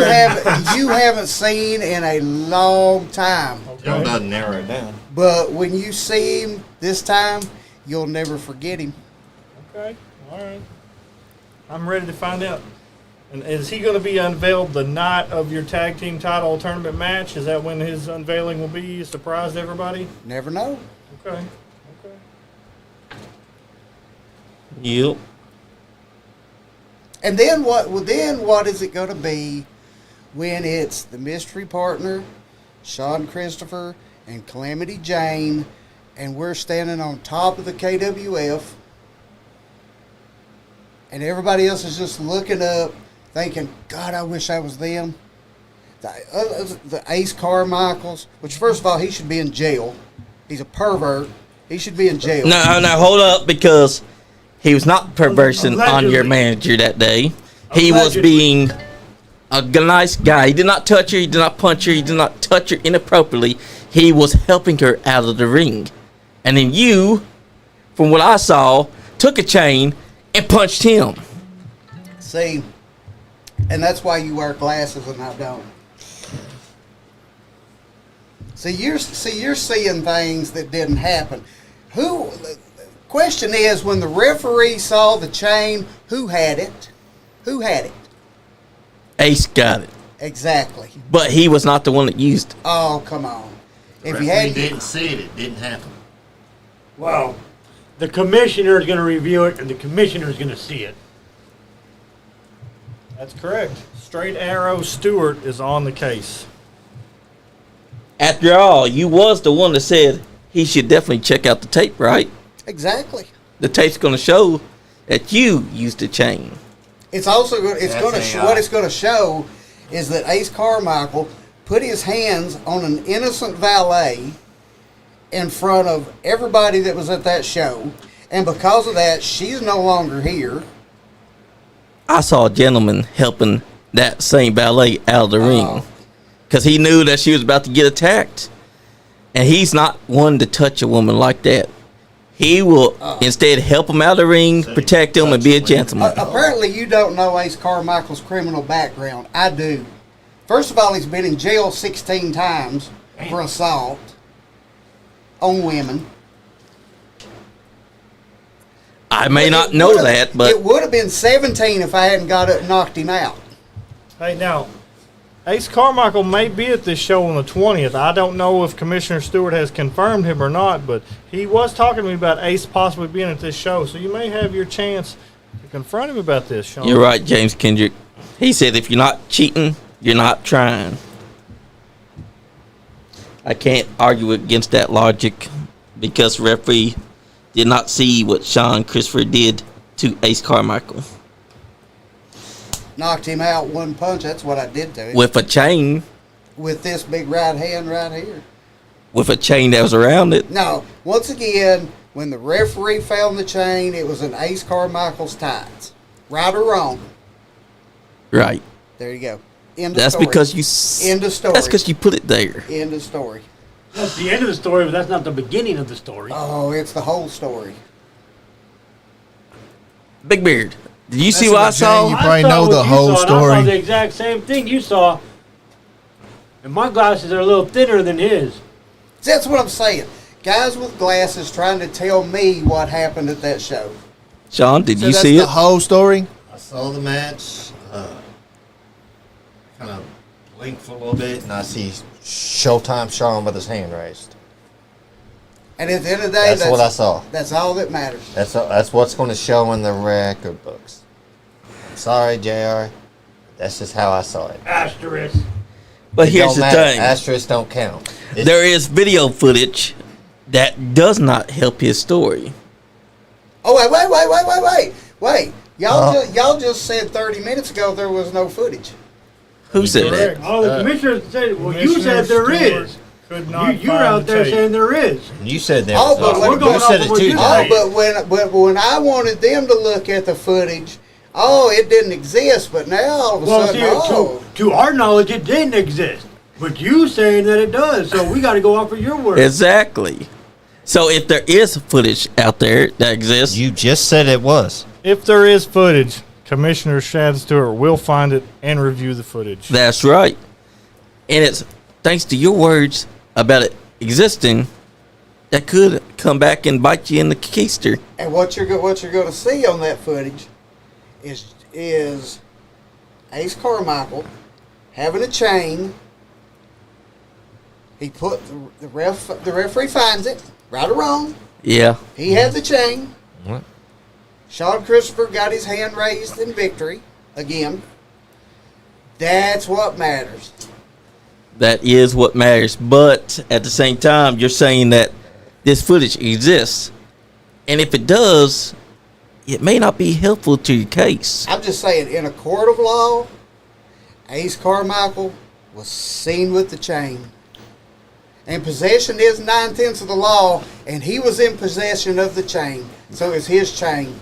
haven't seen in a long time. Still doesn't narrow it down. But when you see him this time, you'll never forget him. Okay, all right. I'm ready to find out. And is he going to be unveiled the night of your tag team title tournament match? Is that when his unveiling will be? Surprise to everybody? Never know. Okay. Yep. And then what? Well, then what is it going to be when it's the mystery partner, Shawn Christopher and Calamity Jane, and we're standing on top of the KWF, and everybody else is just looking up, thinking, "God, I wish I was them." The Ace Carmichaels, which first of all, he should be in jail. He's a pervert. He should be in jail. Now hold up, because he was not perversing on your manager that day. He was being a nice guy. He did not touch her. He did not punch her. He did not touch her inappropriately. He was helping her out of the ring. And then you, from what I saw, took a chain and punched him. See, and that's why you wear glasses and I don't. So you're seeing things that didn't happen. The question is, when the referee saw the chain, who had it? Who had it? Ace got it. Exactly. But he was not the one that used it. Oh, come on. If you Referee had didn't see it, it didn't happen. Well, the commissioner is going to review it, and the commissioner is going to see it. That's correct. Straight Arrow Stewart is on the case. After all, you was the one that said he should definitely check out the tape, right? Exactly. The tape's going to show that you used the chain. It's also what it's going to show is that Ace Carmichael put his hands on an innocent valet in front of everybody that was at that show, and because of that, she's no longer here. I saw a gentleman helping that same valet out of the ring because he knew that she was about to get attacked, and he's not one to touch a woman like that. He will instead help him out of the ring, protect him, and be a gentleman. Apparently, you don't know Ace Carmichael's criminal background. I do. First of all, he's been in jail 16 times for assault on women. I may not know that, but it would have been 17 if I hadn't got up and knocked him out. Hey, now, Ace Carmichael may be at this show on the 20th. I don't know if Commissioner Stewart has confirmed him or not, but he was talking to me about Ace possibly being at this show, so you may have your chance to confront him about this, Sean. you're right, James Kendrick. He said if you're not cheating, you're not trying. I can't argue against that logic because referee did not see what Shawn Christopher did to Ace Carmichael. Knocked him out one punch. That's what I did to him. With a chain. With this big right hand right here. With a chain that was around it. No. Once again, when the referee found the chain, it was in Ace Carmichael's tights. Right or wrong. Right. There you go. End of That's story. because you. End of story. That's because you put it there. End of story. That's the end of the story, but that's not the beginning of the story. Oh, it's the whole story. Big Beard. Did you see what I saw? You probably know the whole story. I saw the exact same thing you saw. And my glasses are a little thinner than his. See, that's what I'm saying. Guys with glasses trying to tell me what happened at that show. Sean, did So you that's see the it? whole story? I saw the match, kind of blinked for a little bit, and I see Showtime Shawn with his hand raised. And at the end of the day, That's what I saw. That's all that matters. That's what's going to show in the record books. I'm sorry, JR. That's just how I saw it. Asterisk. But It here's don't the matter. thing. Asterisks don't count. There is video footage that does not help his story. Oh, wait. Y'all just said 30 minutes ago there was no footage. Who said that? Oh, the commissioner said, well, you said there is. Could not You're find out the there tape. saying there is. You said that. Oh, but we're going you said off it of what too. you John. said. But when I wanted them to look at the footage, it didn't exist. But now all of a Well, sudden, see, to our knowledge, it didn't exist. But you saying that it does, so we got to go off of your word. Exactly. So if there is footage out there that exists, You just said it was. If there is footage, Commissioner Shad Stewart will find it and review the footage. that's right. And it's thanks to your words about it existing that could come back and bite you in the keister. And what you're going to see on that footage is Ace Carmichael having a chain. He put the referee finds it, right or wrong. Yeah. He had the chain. What? Sean Christopher got his hand raised in victory again. That's what matters. That is what matters. But at the same time, you're saying that this footage exists. And if it does, it may not be helpful to your case. I'm just saying, in a court of law, Ace Carmichael was seen with the chain. And possession is 9/10 of the law, and he was in possession of the chain. So it's his chain.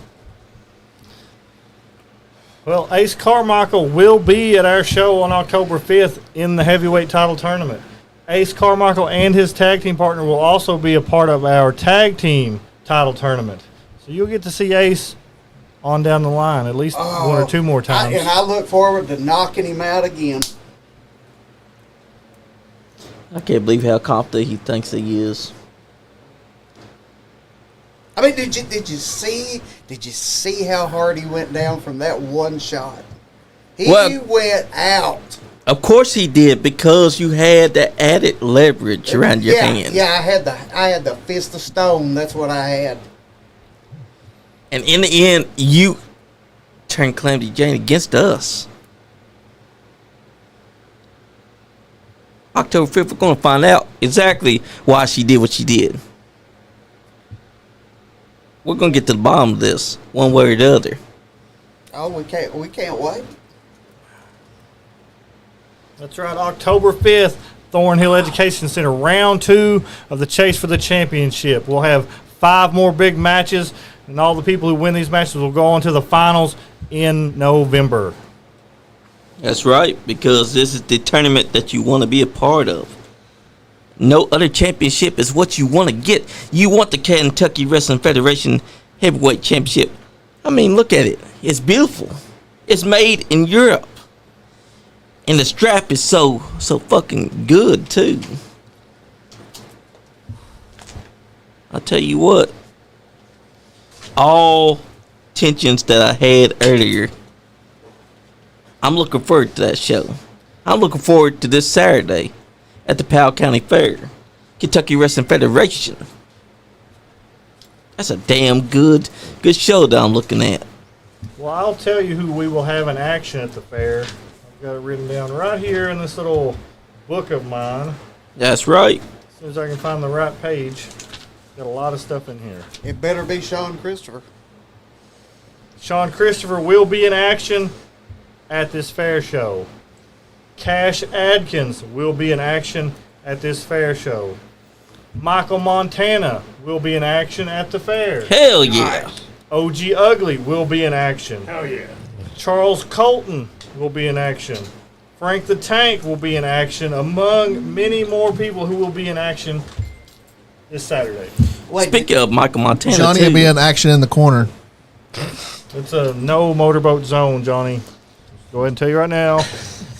Well, Ace Carmichael will be at our show on October 5th in the heavyweight title tournament. Ace Carmichael and his tag team partner will also be a part of our tag team title tournament. So you'll get to see Ace on down the line at least one or two more times. And I look forward to knocking him out again. I can't believe how confident he thinks he is. I mean, did you see how hard he went down from that one shot? He went out. Of course he did, because you had that added leverage around your hand. Yeah, I had the fist of stone. That's what I had. And in the end, you turned Calamity Jane against us. October 5th, we're going to find out exactly why she did what she did. We're going to get to the bottom of this, one way or the other. Oh, we can't wait. That's right, October 5th, Thornhill Education Center, round 2 of the Chase for the Championship. We'll have 5 more big matches, and all the people who win these matches will go on to the finals in November. That's right, because this is the tournament that you want to be a part of. No other championship is what you want to get. You want the Kentucky Wrestling Federation Heavyweight Championship. I mean, look at it. It's beautiful. It's made in Europe. And the strap is so fucking good, too. I'll tell you what. All tensions that I had earlier, I'm looking forward to that show. I'm looking forward to this Saturday at the Powell County Fair. Kentucky Wrestling Federation. That's a damn good show that I'm looking at. Well, I'll tell you who we will have in action at the fair. I've got it written down right here in this little book of mine. That's right. As soon as I can find the right page. Got a lot of stuff in here. It better be Sean Christopher. Sean Christopher will be in action at this fair show. Cash Adkins will be in action at this fair show. Michael Montana will be in action at the fair. Hell yeah. OG Ugly will be in action. Hell yeah. Charles Colton will be in action. Frank the Tank will be in action, among many more people who will be in action this Saturday. Speaking of Michael Montana, Johnny will be in action in the corner. It's a no motorboat zone, Johnny. Go ahead and tell you right now.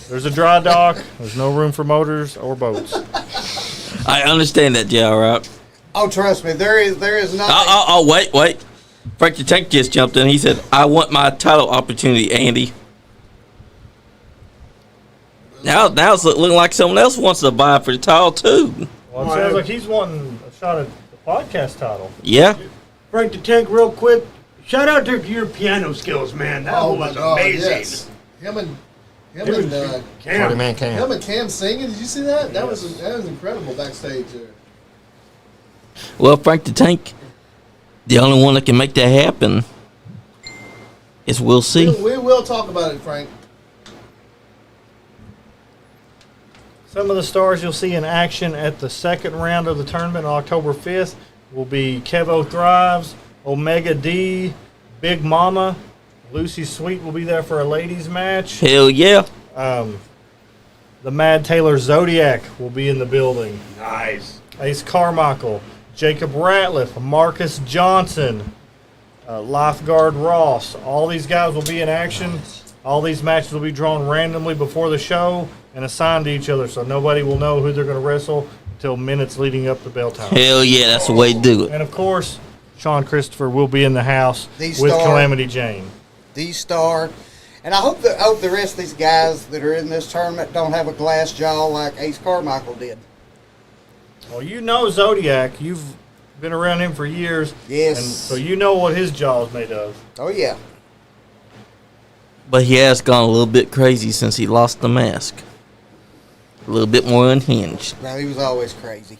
There's a dry dock. There's no room for motors or boats. I understand that, yeah, all right. Oh, trust me, there is nothing. Oh, wait. Frank the Tank just jumped in. He said, I want my title opportunity, Andy. Now it's looking like someone else wants to vie for the title, too. Well, it sounds like he's wanting a shot at the podcast title. Yeah. Frank the Tank, real quick. Shout out to your piano skills, man. That was amazing. Yes. Him and Cam. 40-man Cam. him and Cam singing. Did you see that? That was incredible backstage there. Well, Frank the Tank, the only one that can make that happen is We'll See. We will talk about it, Frank. Some of the stars you'll see in action at the second round of the tournament on October 5th will be Kevo Thrives, Omega D, Big Mama. Lucy Sweet will be there for a ladies match. Hell yeah. The Mad Taylor Zodiac will be in the building. Nice. Ace Carmichael, Jacob Ratliff, Marcus Johnson, Lifeguard Ross. All these guys will be in action. All these matches will be drawn randomly before the show and assigned to each other, so nobody will know who they're going to wrestle until minutes leading up to bell time. Hell yeah, that's the way to do it. And of course, Sean Christopher will be in the house with D-Star. Calamity Jane. D-Star. And I hope the rest of these guys that are in this tournament don't have a glass jaw like Ace Carmichael did. Well, you know Zodiac. You've been around him for years. Yes. And so you know what his jaw is made of. Oh, yeah. But he has gone a little bit crazy since he lost the mask. A little bit more unhinged. Well, he was always crazy.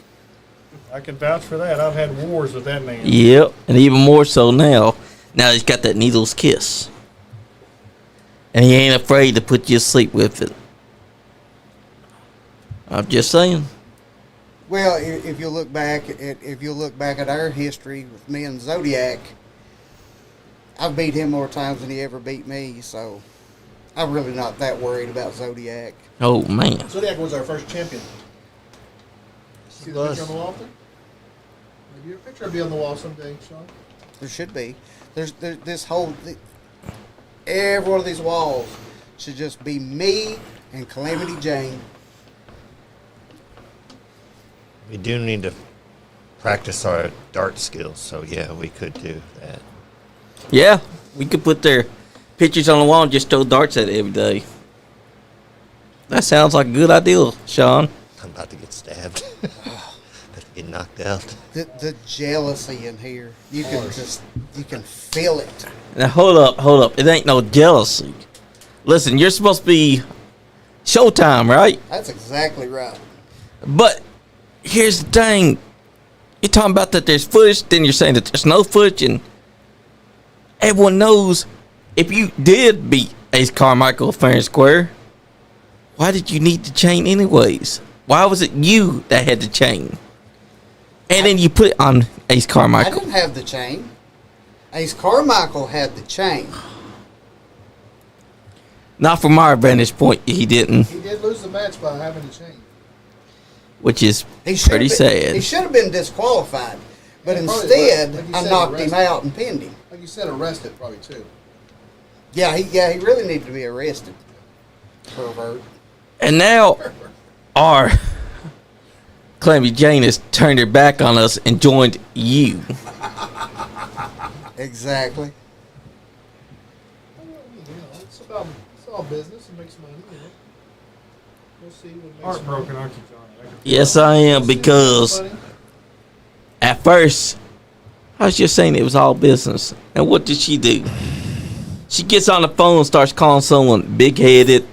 I can vouch for that. I've had wars with that man. Yep, and even more so now. Now he's got that needle's kiss. And he ain't afraid to put you to sleep with it. I'm just saying. Well, if you look back at our history with me and Zodiac, I've beat him more times than he ever beat me, so I'm really not that worried about Zodiac. Oh, man. Zodiac was our first champion. See the picture on the wall thing? Maybe your picture will be on the wall someday, Sean. There should be. There's this whole... Every one of these walls should just be me and Calamity Jane. We do need to practice our dart skills, so yeah, we could do that. Yeah, we could put their pictures on the wall and just throw darts at it every day. That sounds like a good idea, Sean. I'm about to get stabbed. About to get knocked out. The jealousy in here, you can feel it. Now, hold up. It ain't no jealousy. Listen, you're supposed to be Showtime, right? That's exactly right. But here's the thing. You're talking about that there's footage, then you're saying that there's no footage, and everyone knows if you did beat Ace Carmichael fair and square, why did you need the chain anyways? Why was it you that had the chain? And then you put it on Ace I Carmichael. didn't have the chain. Ace Carmichael had the chain. Not from our vantage point, he didn't, He did lose the match by having the chain. which is He should pretty have been, sad. He should have been disqualified, but Yeah, probably, instead like you I said, knocked him arrested. out and pinned him. Like you said, arrested probably too. Yeah, he really needed to be arrested. Pervert. And now our Calamity Jane has turned her back on us and joined you. Exactly. It's all business and makes money. You know. We'll see what makes Heartbroken, aren't you, Johnny? Yes, I am, because at first I was just saying it was all business. And what did she do? She gets on the phone and starts calling someone big-headed.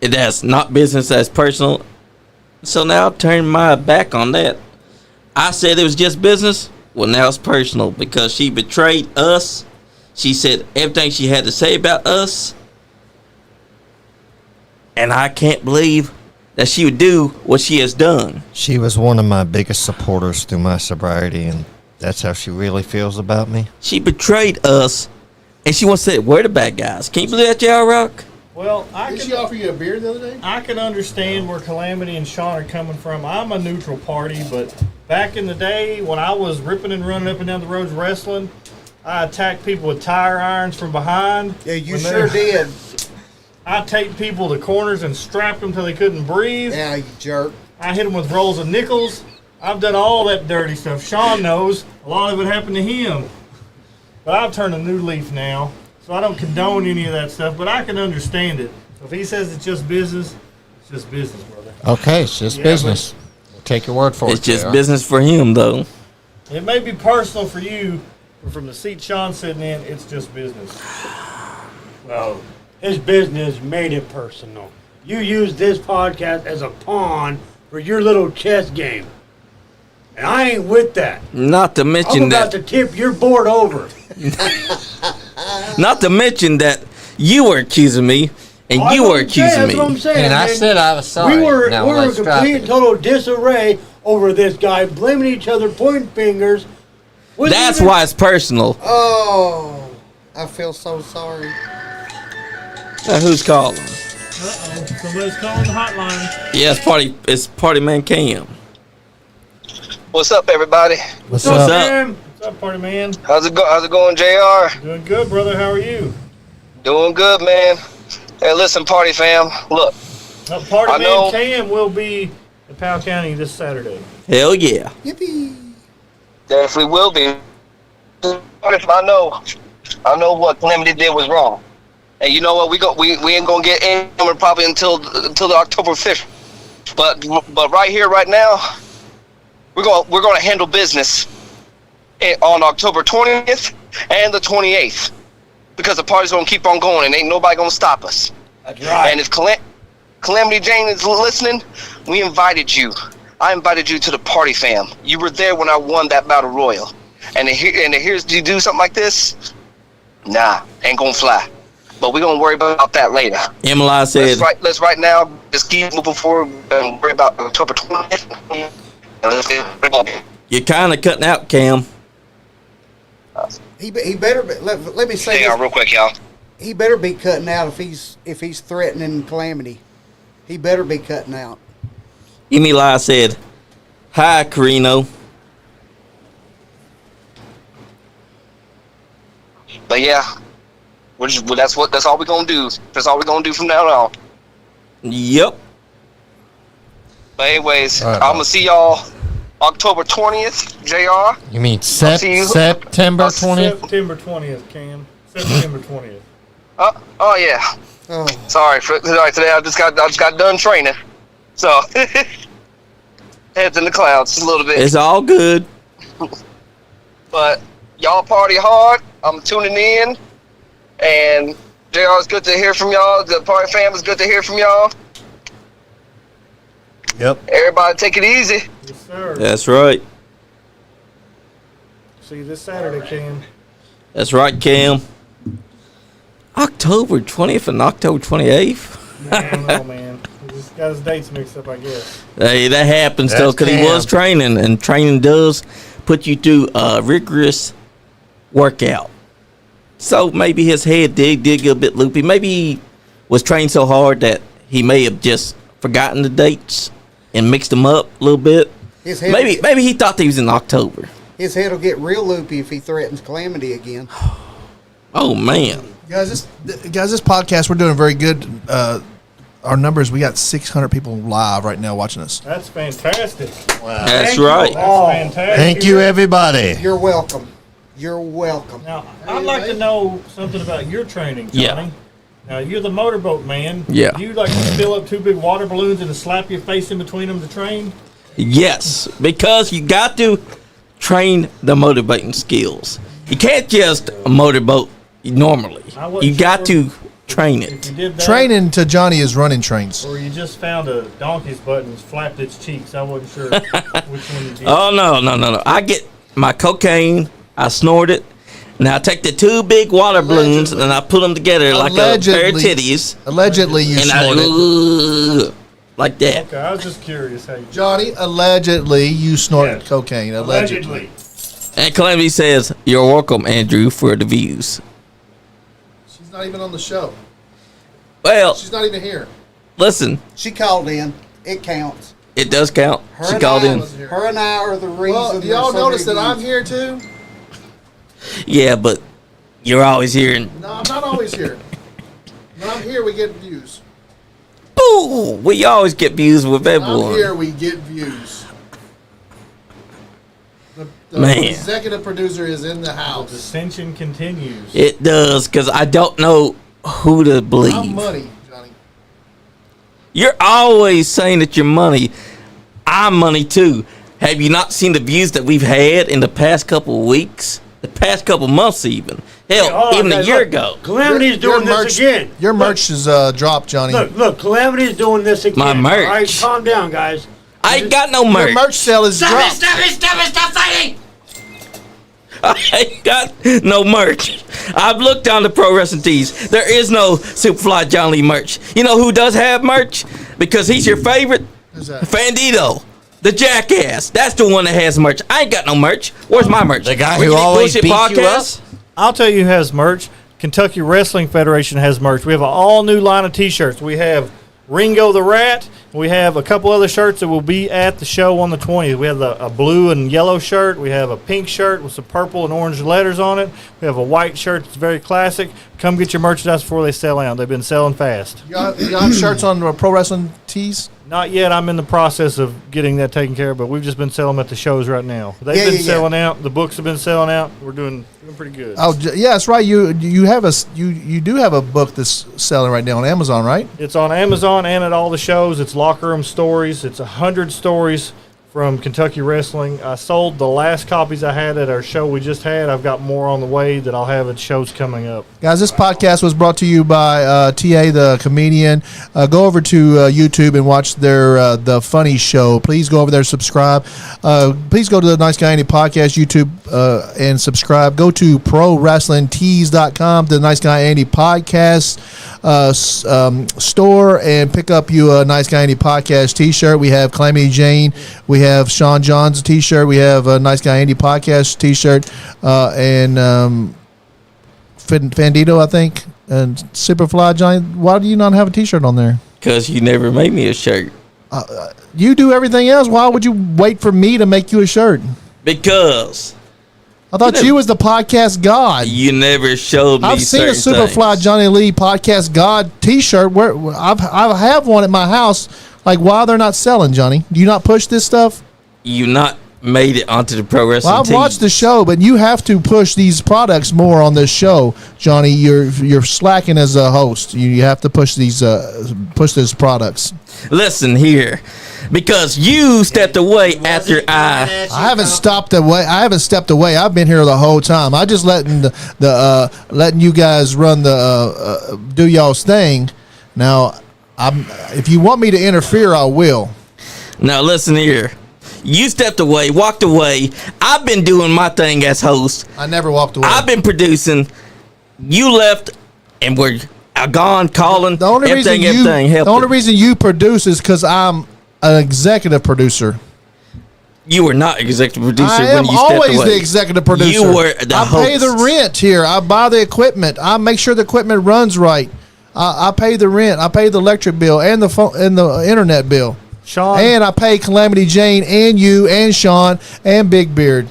That's not business, that's personal. So now I've turned my back on that. I said it was just business. Well, now it's personal because she betrayed us. She said everything she had to say about us. And I can't believe that she would do what she has done. She was one of my biggest supporters through my sobriety, and that's how she really feels about me. She betrayed us, and she wants to say, we're the bad guys. Can you believe that, y'all, Rock? Well, Did she offer you a beer the other day? I can understand where Calamity and Sean are coming from. I'm a neutral party, but back in the day when I was ripping and running up and down the roads wrestling, I attacked people with tire irons from behind. Yeah, you When sure they're- did. I taped people to corners and strapped them till they couldn't breathe. Yeah, you jerk. I hit them with rolls of nickels. I've done all that dirty stuff. Sean knows a lot of it happened to him. But I've turned a new leaf now, so I don't condone any of that stuff, but I can understand it. So if he says it's just business, it's just business, brother. Okay, it's just Yeah, business. We'll take your word for It's it. just JR. business for him, though. It may be personal for you, but from the seat Sean's sitting in, it's just business. Well, his business made it personal. You used this podcast as a pawn for your little chess game. And I ain't with that. Not to I'm mention about that. to tip your board over. Not to mention that you were accusing me, and That's you what were I'm saying, accusing that's what I'm me. saying, And I man. said I was sorry. We were Now in let's drop complete it. and total disarray over this guy, blaming each other, pointing fingers. Wasn't That's even- why it's personal. Oh, I feel so sorry. Now, who's calling? Uh-oh, somebody's calling the hotline. Yeah, it's party man Cam. What's up, everybody? What's What's up? up? Man? What's up, party man? How's it going, JR? Doing good, brother. How are you? Doing good, man. Hey, listen, party fam. Look, Party I man know- Cam will be in Powell County this Saturday. Hell yeah. Yippee. definitely will be. I know what Calamity did was wrong. And you know what? We ain't gonna get in probably until the October 5th. But right here, right now, we're gonna handle business on October 20th and the 28th, because the party's gonna keep on going and ain't nobody gonna stop us. That's right. And if Calamity Jane is listening, we invited you. I invited you to the party, fam. You were there when I won that battle royal. And here's you do something like this? Nah, ain't gonna fly. But we're gonna worry about that later. Emily said, Let's right now just keep moving forward and worry about October 20th. And let's get it. you're kind of cutting out, Cam. He better be, let me say Hang on this. real quick, y'all. He better be cutting out if he's threatening Calamity. He better be cutting out. Emily said, hi, Carino. But yeah, that's all we're gonna do. That's all we're gonna do from now on. Yep. But anyways, All right, I'm gonna see y'all October 20th, JR. You mean I'll see you. September 20th? September 20th, Cam. September 20th. Oh yeah. Oh, Sorry, today I just got done training, so heads in the clouds a little bit. It's all good. But y'all party hard. I'm tuning in, and JR, it's good to hear from y'all. The party fam is good to hear from y'all. Yep. Everybody take it easy. Yes, sir. That's right. See you this Saturday, Cam. That's right, Cam. October 20th and October 28th. I don't know, man. He just got his dates mixed up, I guess. Hey, that happens though, That's because he Cam. was training, and training does put you through a rigorous workout. So maybe his head did get a bit loopy. Maybe he was trained so hard that he may have just forgotten the dates and mixed them up a little bit. his head. Maybe he thought they was in October. His head will get real loopy if he threatens Calamity again. Oh man. Guys, this podcast, we're doing very good. Our numbers, we got 600 people live right now watching us. That's fantastic. That's Thank you right. all. That's fantastic. Thank you, everybody. You're welcome. You're welcome. Now, I'd like to know something about your training, Johnny. Yeah. Now, you're the motorboat man. Yeah. Do you like fill up 2 big water balloons and slap your face in between them to train? Yes, because you got to train the motorboating skills. You can't just motorboat normally. I wasn't You got sure to train If it. you did that, Training to Johnny is running trains. or you just found a donkey's butt and flapped its cheeks, I wasn't sure which one you did. Oh no! I get my cocaine, I snort it, and I take the 2 big water balloons and I put them together like a pair of titties, Allegedly, you and snorted. like that. Okay, I was just curious how you Johnny, allegedly, you snorted Yeah. cocaine. Allegedly. And Calamity says, "You're welcome, Andrew, for the views." She's not even on the show. Well, She's not even here. listen, She called in. It counts. it does count. Her She and called I- in. Her and I are the reason. Well, do there's y'all so notice that many I'm views. here too? Yeah, but you're always here and No, I'm not always here. When I'm here, we get views. ooh, we always get views with When I'm everyone. here, we get views. The Man. executive producer is in the The house. dissension continues. It does, because I don't know who to I'm believe. money, Johnny. You're always saying that you're money. I'm money too. Have you not seen the views that we've had in the past couple of weeks? The past couple months even. Hell, Hold on, even a guys, year look. ago. Calamity's doing this again. Your merch is dropped, Johnny. Look, Calamity's doing this again. My merch. All right, calm down, guys. I ain't got no Your merch. merch sale is dropped. Stop fighting! I ain't got no merch. I've looked down the pro wrestling tees. There is no Superfly Johnny Lee merch. You know who does have merch? Because he's your favorite? Who's that? Fandito. The jackass. That's the one that has merch. I ain't got no merch. Where's my merch? The guy Where who you always bullshit beats you up? podcast? I'll tell you who has merch. Kentucky Wrestling Federation has merch. We have an all-new line of T-shirts. We have Ringo the Rat, We have a couple other shirts that will be at the show on the 20th. We have a blue and yellow shirt. We have a pink shirt with some purple and orange letters on it. We have a white shirt that's very classic. Come get your merchandise before they sell out. They've been selling fast. You got shirts on Pro Wrestling Tees? Not yet. I'm in the process of getting that taken care of, but we've just been selling them at the shows right now. They've been selling out. The books have been selling out. We're doing pretty good. Oh, yeah, that's right. You do have a book that's selling right now on Amazon, right? It's on Amazon and at all the shows. It's Locker Room Stories. It's 100 stories from Kentucky Wrestling. I sold the last copies I had at our show we just had. I've got more on the way that I'll have at shows coming up. Guys, this podcast was brought to you by TA, the comedian. Go over to YouTube and watch their The Funny Show. Please go over there, subscribe. Please go to the Nice Guy Andy Podcast YouTube and subscribe. Go to ProWrestlingTees.com, the Nice Guy Andy Podcast store, and pick up you a Nice Guy Andy Podcast t-shirt. We have Calamity Jane. We have Sean John's t-shirt. We have a Nice Guy Andy Podcast t-shirt. And Fandito, I think. And Superfly Johnny. Why do you not have a t-shirt on there? Because you never made me a shirt. You do everything else. Why would you wait for me to make you a shirt? Because I thought you was the podcast god. you never showed me. I've seen a certain Superfly things. Johnny Lee podcast god t-shirt. Where I have one at my house. Like, why they're not selling, Johnny? Do you not push this stuff? You not made it onto the Pro Wrestling Well, I've Tees. watched the show, but you have to push these products more on this show, Johnny. You're slacking as a host. You have to push these products. Listen here, because you stepped away after I haven't stepped away. I've been here the whole time. I just letting letting you guys run the do y'all's thing. Now, if you want me to interfere, I will. Now listen here. You stepped away, walked away. I've been doing my thing as host. I never walked away. I've been producing. You left, and we're gone calling. The only reason you produce is because I'm an executive producer. You were not executive producer I when am you stepped always away. the executive producer. You were the I host. pay the rent here. I buy the equipment. I make sure the equipment runs right. I pay the rent. I pay the electric bill and the phone and the internet bill. Sean, And I pay Calamity Jane and you and Sean and Big Beard.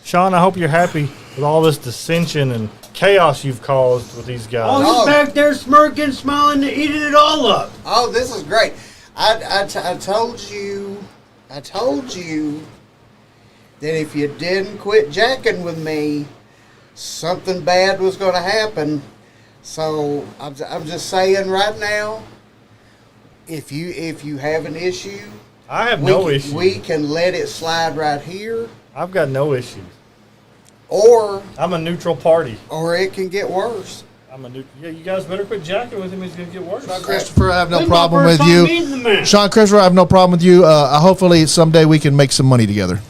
Sean, I hope you're happy with all this dissension and chaos you've caused with these guys. Oh, he's back there smirking, smiling, eating it all up. Oh, this is great. I told you that if you didn't quit jacking with me, something bad was going to happen. So I'm just saying right now, if you have an issue, I have no issues. We can let it slide right here, I've got no issues. or I'm a neutral party. it can get worse. Yeah, you guys better quit jacking with him. He's going to get worse. Christopher, I have no This is problem my with first time you. meeting the man. Sean Christopher, I have no problem with you. Hopefully someday we can make some money together.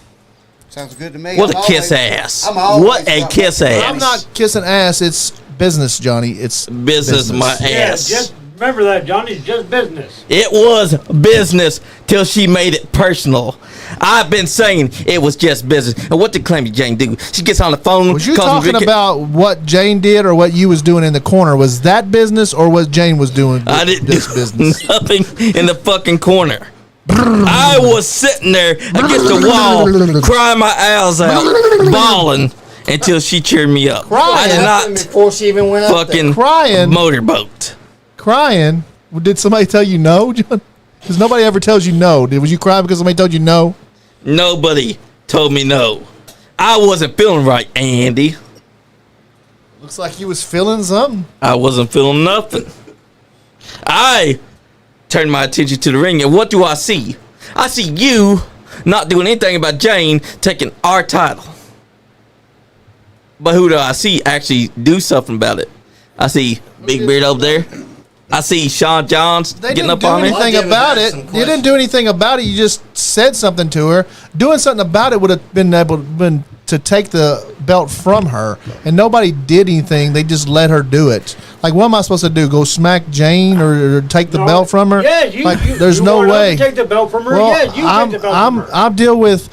Sounds good to me. What I'm a kiss always- ass. I'm always What a got kiss my- ass. I'm not kissing ass. It's business, Johnny. It's Business my Yeah, ass. just remember that, Johnny. It's just business. It was business till she made it personal. I've been saying it was just business. And what did Calamity Jane do? She gets on the phone. Was you calls me talking Ricky- about what Jane did or what you was doing in the corner? Was that business or what Jane was doing I didn't this do business? nothing in the fucking corner. I was sitting there against the wall, crying my eyes out, bawling until she cheered me up. I did not Before she even went up there. fucking Crying? motorboat. Crying? Did somebody tell you no, John? Because nobody ever tells you no. Was you crying because somebody told you no? Nobody told me no. I wasn't feeling right, Andy. Looks like you was feeling something. I wasn't feeling nothing. I turned my attention to the ring, and what do I see? I see you not doing anything about Jane taking our title. But who do I see actually do something about it? I see Big Beard over there. I see Sean Johns They getting didn't up do on her. anything about it. You didn't do anything about it. You just said something to her. Doing something about it would have been able to take the belt from her, and nobody did anything. They just let her do it. Like, what am I supposed to do? Go smack Jane or take the belt from her? Yeah, you. Like, you there's you no want us to way. take the belt from her. Well, Yeah, you take the belt from her. I deal with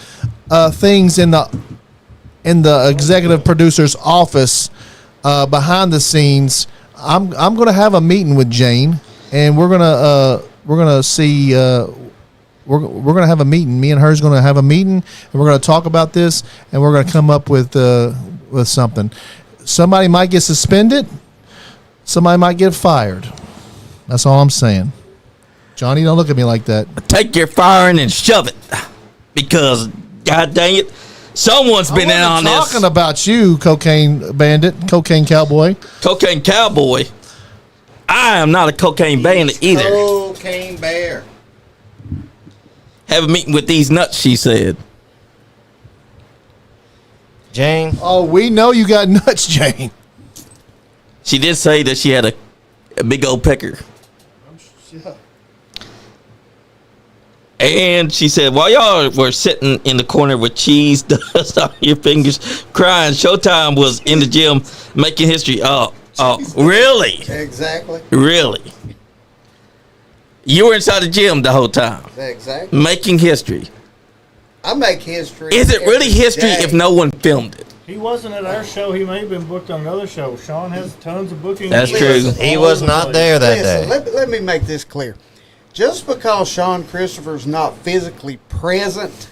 things in the executive producer's office behind the scenes. I'm going to have a meeting with Jane, and we're gonna see we're going to have a meeting. Me and her's going to have a meeting, and we're going to talk about this, and we're going to come up with something. Somebody might get suspended. Somebody might get fired. That's all I'm saying. Johnny, don't look at me like that. Take your firing and shove it, because God dang it, someone's been in on this. I'm talking about you, cocaine bandit, cocaine cowboy. Cocaine cowboy. I am not a cocaine bandit either. Cocaine bear. Have a meeting with these nuts, she said. Jane. Oh, we know you got nuts, Jane. She did say that she had a big old pecker. And she said, while y'all were sitting in the corner with cheese dust on your fingers, crying, Showtime was in the gym making history. Oh, really? Exactly. Really? You were inside the gym the whole time. Exactly. Making history. I make history. Is it really history if no one filmed it? He wasn't at our show. He may have been booked on another show. Shawn has tons of bookings. That's true. He was not there that day. Let me make this clear. Just because Shawn Christopher's not physically present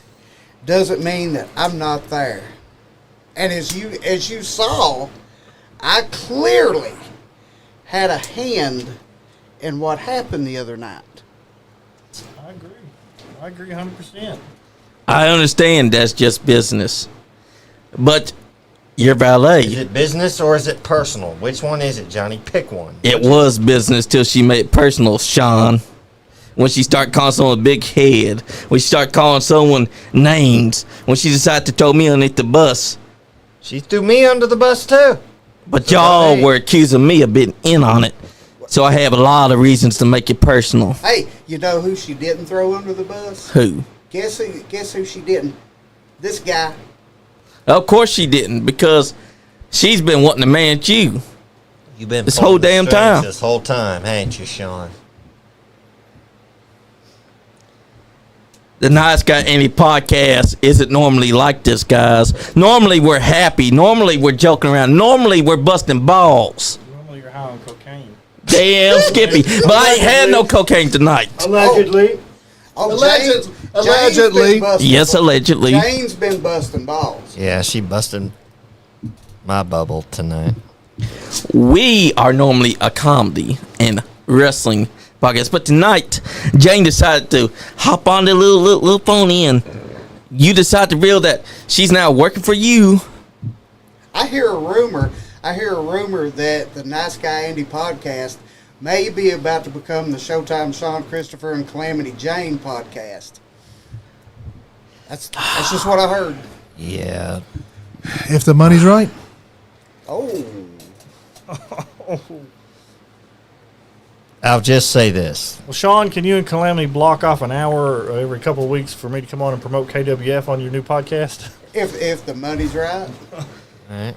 doesn't mean that I'm not there. And as you saw, I clearly had a hand in what happened the other night. I agree 100%. I understand that's just business. But your valet. Is it business or is it personal? Which one is it, Johnny? Pick one. It was business till she made it personal, Shawn. When she started calling someone a big head. When she started calling someone names. When she decided to throw me underneath the bus. She threw me under the bus, too. But y'all were accusing me of being in on it. So I have a lot of reasons to make it personal. Hey, you know who she didn't throw under the bus? Who? Guess who she didn't? This guy. Of course she didn't, because she's been wanting to man you. You've been this whole damn time. This whole time, haven't you, Shawn? The Nice Guy Andy podcast isn't normally like this, guys. Normally we're happy. Normally we're joking around. Normally we're busting balls. Normally you're high on cocaine. Damn, Skippy. But I ain't had no cocaine tonight. Allegedly. Allegedly. Yes, allegedly. Jane's been busting balls. Yeah, she busted my bubble tonight. We are normally a comedy and wrestling podcast, but tonight Jane decided to hop on the little phone in. You decided to reveal that she's now working for you. I hear a rumor that the Nice Guy Andy podcast may be about to become the Showtime Shawn Christopher and Calamity Jane podcast. That's just what I heard. Yeah. If the money's right. Oh. I'll just say this. Well, Shawn, can you and Calamity block off an hour every couple of weeks for me to come on and promote KWF on your new podcast? If the money's right. All right.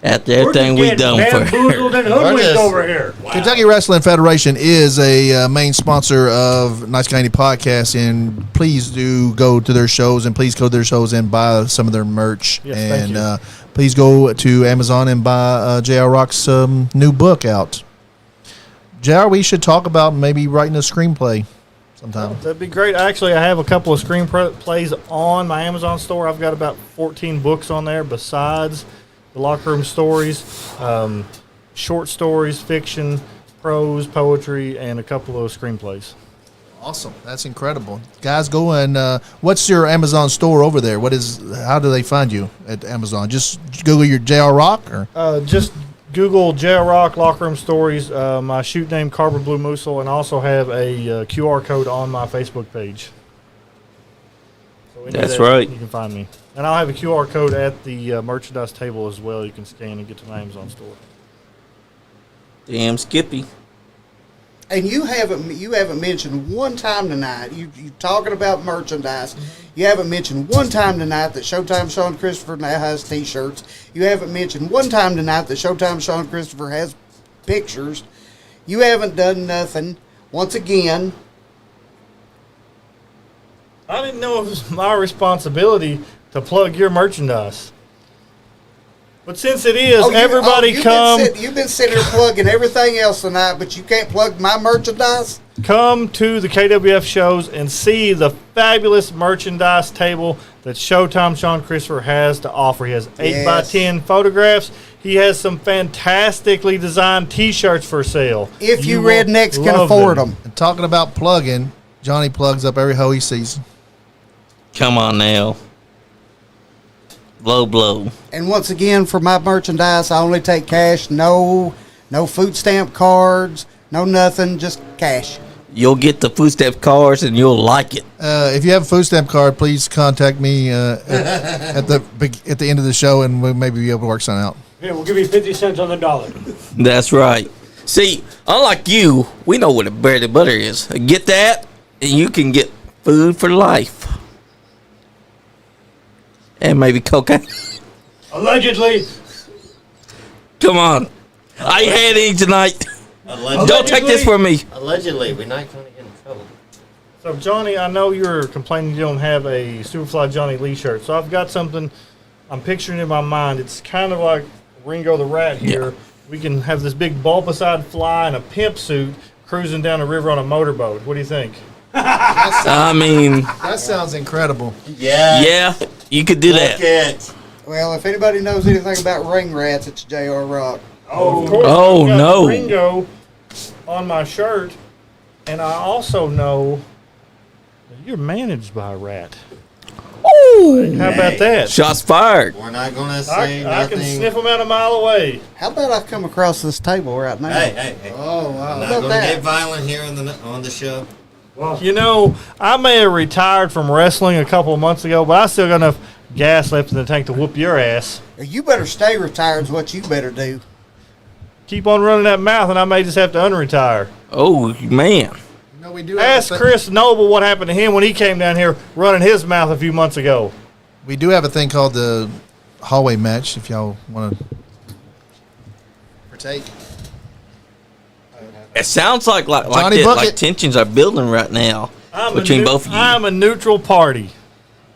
After everything we done for her. And hoodwinked over here. Wow. Kentucky Wrestling Federation is a main sponsor of Nice Guy Andy podcast, and please do go to their shows, and please go to their shows and buy some of their merch. Yes, and thank you. Please go to Amazon and buy JR Rock's new book out. JR, we should talk about maybe writing a screenplay sometime. That'd be great. Actually, I have a couple of screenplays on my Amazon store. I've got about 14 books on there besides the locker room stories, short stories, fiction, prose, poetry, and a couple of screenplays. Awesome. That's incredible. Guys, go and what's your Amazon store over there? How do they find you at Amazon? Just Google your JR Rock? Or? Just Google JR Rock Locker Room Stories. My shoot name, Carbon Blue Moosel, and also have a QR code on my Facebook page. So That's right. You can find me. And I'll have a QR code at the merchandise table as well. You can scan and get to my Amazon store. Damn, Skippy. And you haven't mentioned one time tonight. You talking about merchandise. You haven't mentioned one time tonight that Showtime Shawn Christopher now has T-shirts. You haven't mentioned one time tonight that Showtime Shawn Christopher has pictures. You haven't done nothing. Once again, I didn't know it was my responsibility to plug your merchandise. But since it is, Oh, everybody come. You've been sitting here plugging everything else tonight, but you can't plug my merchandise? Come to the KWF shows and see the fabulous merchandise table that Showtime Sean Christopher has to offer. He has 8x10 photographs. He has some fantastically designed T-shirts for sale. If you will rednecks can love afford them. And talking about plugging, Johnny plugs up every hoe he sees. Come on now. Blow. And once again, for my merchandise, I only take cash. No food stamp cards, no nothing, just cash. You'll get the food stamp cards and you'll like it. If you have a food stamp card, please contact me at the end of the show, and we'll maybe be able to work something out. Yeah, we'll give you 50 cents on the dollar. That's right. See, unlike you, we know what a bread and butter is. Get that, and you can get food for life. And maybe cocaine. Allegedly. Come on. I ain't had any tonight. Don't take this from me. Allegedly, we're not going to get in trouble. So, Johnny, I know you're complaining you don't have a Superfly Johnny Lee shirt. So I've got something I'm picturing in my mind. It's kind of like Ringo the Rat here. Yeah. We can have this big bulbous-eyed fly in a pimp suit cruising down the river on a motorboat. What do you think? I mean, That sounds incredible. yeah, you could do that. Well, if anybody knows anything about ring rats, it's J.R. Rock. Oh, of course. Oh, I've got no. Ringo on my shirt, and I also know that you're managed by a rat. Ooh. How about that? Shots fired. We're not going to I say can nothing. sniff them out a mile away. How about I come across this table right now? Hey. Oh, wow. We're not about going to that? get violent here on the show. You know, I may have retired from wrestling a couple of months ago, but I still got enough gas left in the tank to whoop your ass. You better stay retired is what you better do. Keep on running that mouth, and I may just have to unretire. Oh, man. No, we do. Ask Chris Noble what happened to him when he came down here running his mouth a few months ago. We do have a thing called the hallway match. If y'all want to partake. It sounds like Johnny that, Bucket. like tensions are building right now between both of you. I'm a neutral party.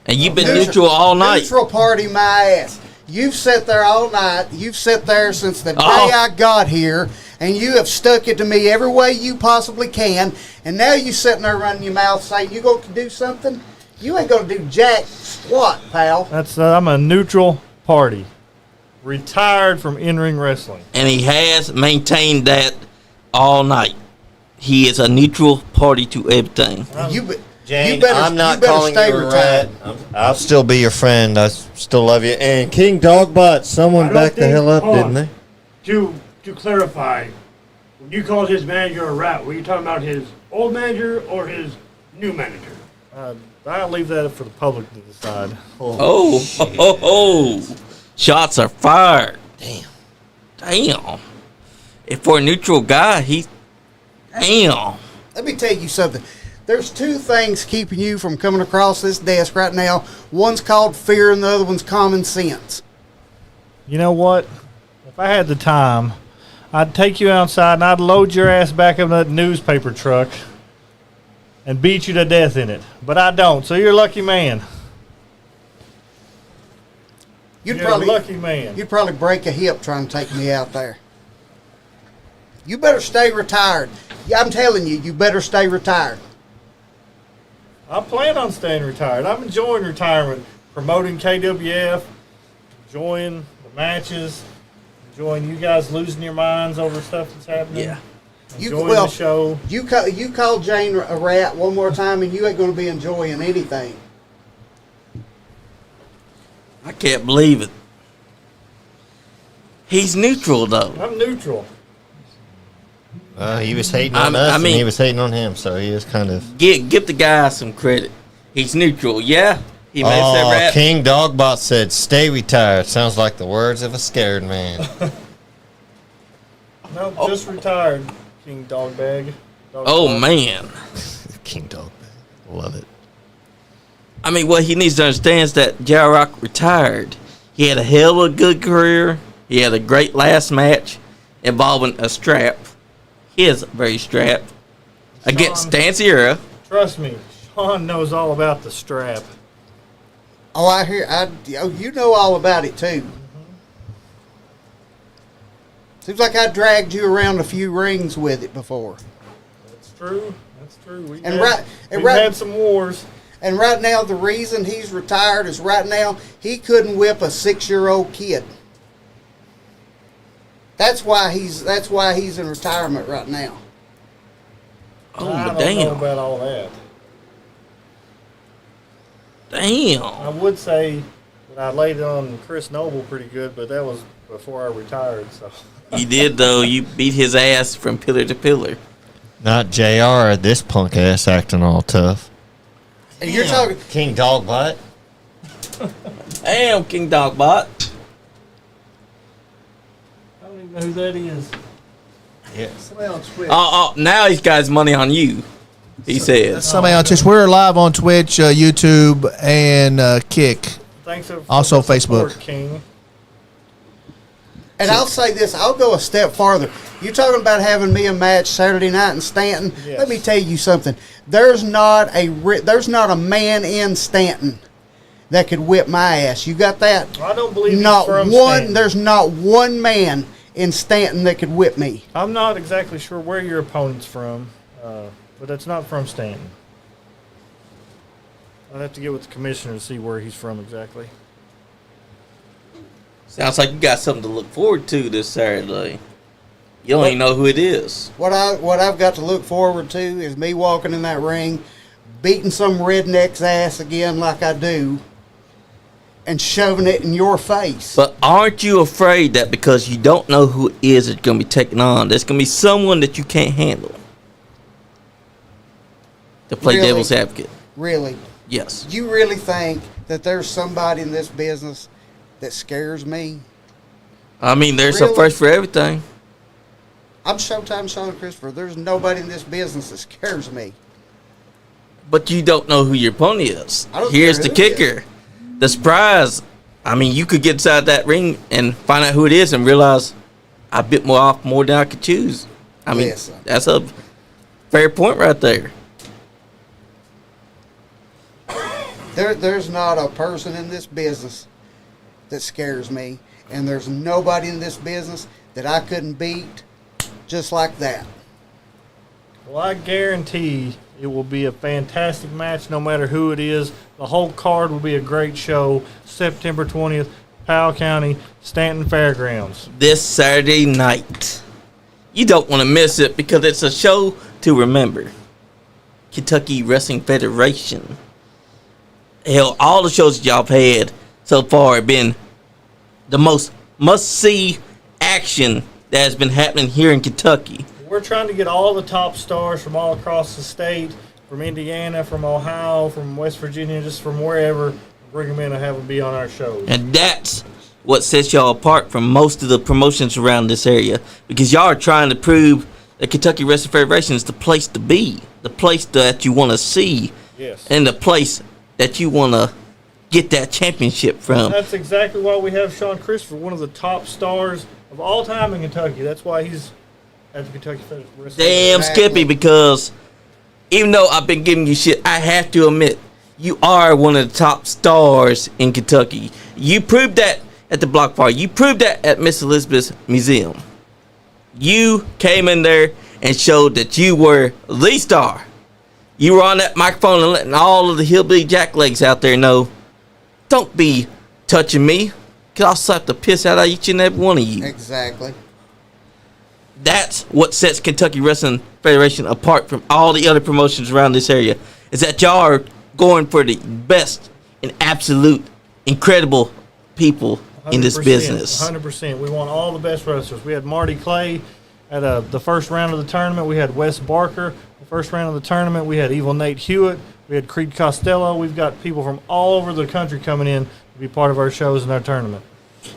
And you've been neutral all night. Neutral party my ass. You've sat there all night. You've sat there since the day Oh. I got here, and you have stuck it to me every way you possibly can. And now you sitting there running your mouth saying you going to do something? You ain't going to do jack squat, pal. I'm a neutral party. Retired from in-ring wrestling. And he has maintained that all night. He is a neutral party to everything. Jane, you better, I'm not you better calling stay you a retired. rat. I'll still be your friend. I still love you. And King Dogbot, someone I don't backed the think- hell up, hold didn't on. they? To clarify, when you called his manager a rat, were you talking about his old manager or his new manager? I'll leave that up for the public to decide. Oh. Shots are fired. Damn. If for a neutral guy, damn. Let me tell you something. There's two things keeping you from coming across this desk right now. One's called fear and the other one's common sense. You know what? If I had the time, I'd take you outside and I'd load your ass back in that newspaper truck and beat you to death in it. But I don't, so you're a lucky man. You'd You're probably a lucky man. You'd probably break a hip trying to take me out there. You better stay retired. I'm telling you, you better stay retired. I plan on staying retired. I'm enjoying retirement, promoting KWF, enjoying the matches, enjoying you guys losing your minds over stuff that's happening. Yeah. Enjoying the show. You call Jane a rat one more time, and you ain't going to be enjoying anything. I can't believe it. He's neutral, though. I'm neutral. He was hating on us, and he was hating on him, so he is kind of... Give the guy some credit. He's neutral. Yeah, he may say rat. King Dogbot said, stay retired. Sounds like the words of a scared man. No, just retired, King Dogbag. Man. King Dogbot. Love it. I mean, what he needs to understand is that J.R. Rock retired. He had a hell of a good career. He had a great last match involving a strap. He is very strapped against Stanciera. Trust me, Sean knows all about the strap. Oh, you know all about it too. Seems like I dragged you around a few rings with it before. That's true. That's true. We've We've had some wars. And right now, the reason he's retired is right now he couldn't whip a 6-year-old kid. That's why he's in retirement right now. Oh, I don't damn. know about all that. Damn. I would say that I laid it on Chris Noble pretty good, but that was before I retired. So You did, though. You beat his ass from pillar to pillar. Not JR, this punk ass acting all tough. And you're talking King Dogbot. Damn, King Dogbot. I don't even know who that is. Yes. Somebody on Twitch. Now he's got his money on you. He says. Somebody on Twitch. We're live on Twitch, YouTube, and Kick. Thanks for Also the support, Facebook. King. And I'll say this, I'll go a step farther. You're talking about having me a match Saturday night in Stanton. Yes. Let me tell you something. There's not a man in Stanton that could whip my ass. You got that? I don't believe Not he's from one. Stanton. There's not one man in Stanton that could whip me. I'm not exactly sure where your opponent's from, but it's not from Stanton. I'd have to get with the commissioner to see where he's from exactly. Sounds like you got something to look forward to this Saturday. You don't even know who it is. What I've got to look forward to is me walking in that ring, beating some redneck's ass again like I do, and shoving it in your face. But aren't you afraid that because you don't know who it is that's going to be taken on, there's going to be someone that you can't handle? To play Really? devil's advocate. Really? Yes. You really think that there's somebody in this business that scares me? I mean, there's Really? a first for everything. I'm Showtime Sean Christopher. There's nobody in this business that scares me. But you don't know who your opponent is. I don't Here's care the who it kicker. The surprise. I mean, you could get inside that ring and find out who it is and realize I bit more off more than I could choose. I mean, Yes, sir. that's a fair point right there. There's not a person in this business that scares me, and there's nobody in this business that I couldn't beat just like that. Well, I guarantee it will be a fantastic match no matter who it is. The whole card will be a great show. September 20th, Powell County, Stanton Fairgrounds. This Saturday night. You don't want to miss it because it's a show to remember. Kentucky Wrestling Federation. Hell, all the shows that y'all have had so far have been the most must-see action that has been happening here in Kentucky. We're trying to get all the top stars from all across the state, from Indiana, from Ohio, from West Virginia, just from wherever, bring them in and have them be on our shows. And that's what sets y'all apart from most of the promotions around this area. Because y'all are trying to prove that Kentucky Wrestling Federation is the place to be. The place that you want to see. Yes. And the place that you want to get that championship from. That's exactly why we have Sean Christopher, one of the top stars of all time in Kentucky. That's why he's at the Kentucky Wrestling. Damn, Skippy, because even though I've been giving you shit, I have to admit, you are one of the top stars in Kentucky. You proved that at the block party. You proved that at Miss Elizabeth's Museum. You came in there and showed that you were the star. You were on that microphone and letting all of the hillbilly jacklegs out there know, don't be touching me, because I'll slap the piss out of each and every one of you. Exactly. That's what sets Kentucky Wrestling Federation apart from all the other promotions around this area, is that y'all are going for the best and absolute incredible people in this 100%, business. 100%. We want all the best wrestlers. We had Marty Clay at the first round of the tournament. We had Wes Barker the first round of the tournament. We had Evil Nate Hewitt. We had Creed Costello. We've got people from all over the country coming in to be part of our shows and our tournament.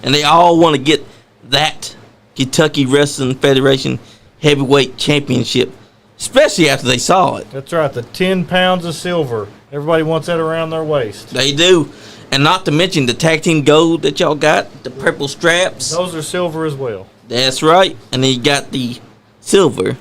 And they all want to get that Kentucky Wrestling Federation Heavyweight Championship, especially after they saw it. That's right, the 10 pounds of silver. Everybody wants that around their waist. They do. And not to mention the tag team gold that y'all got, the purple straps. Those are silver as well. That's right. And then you got the silver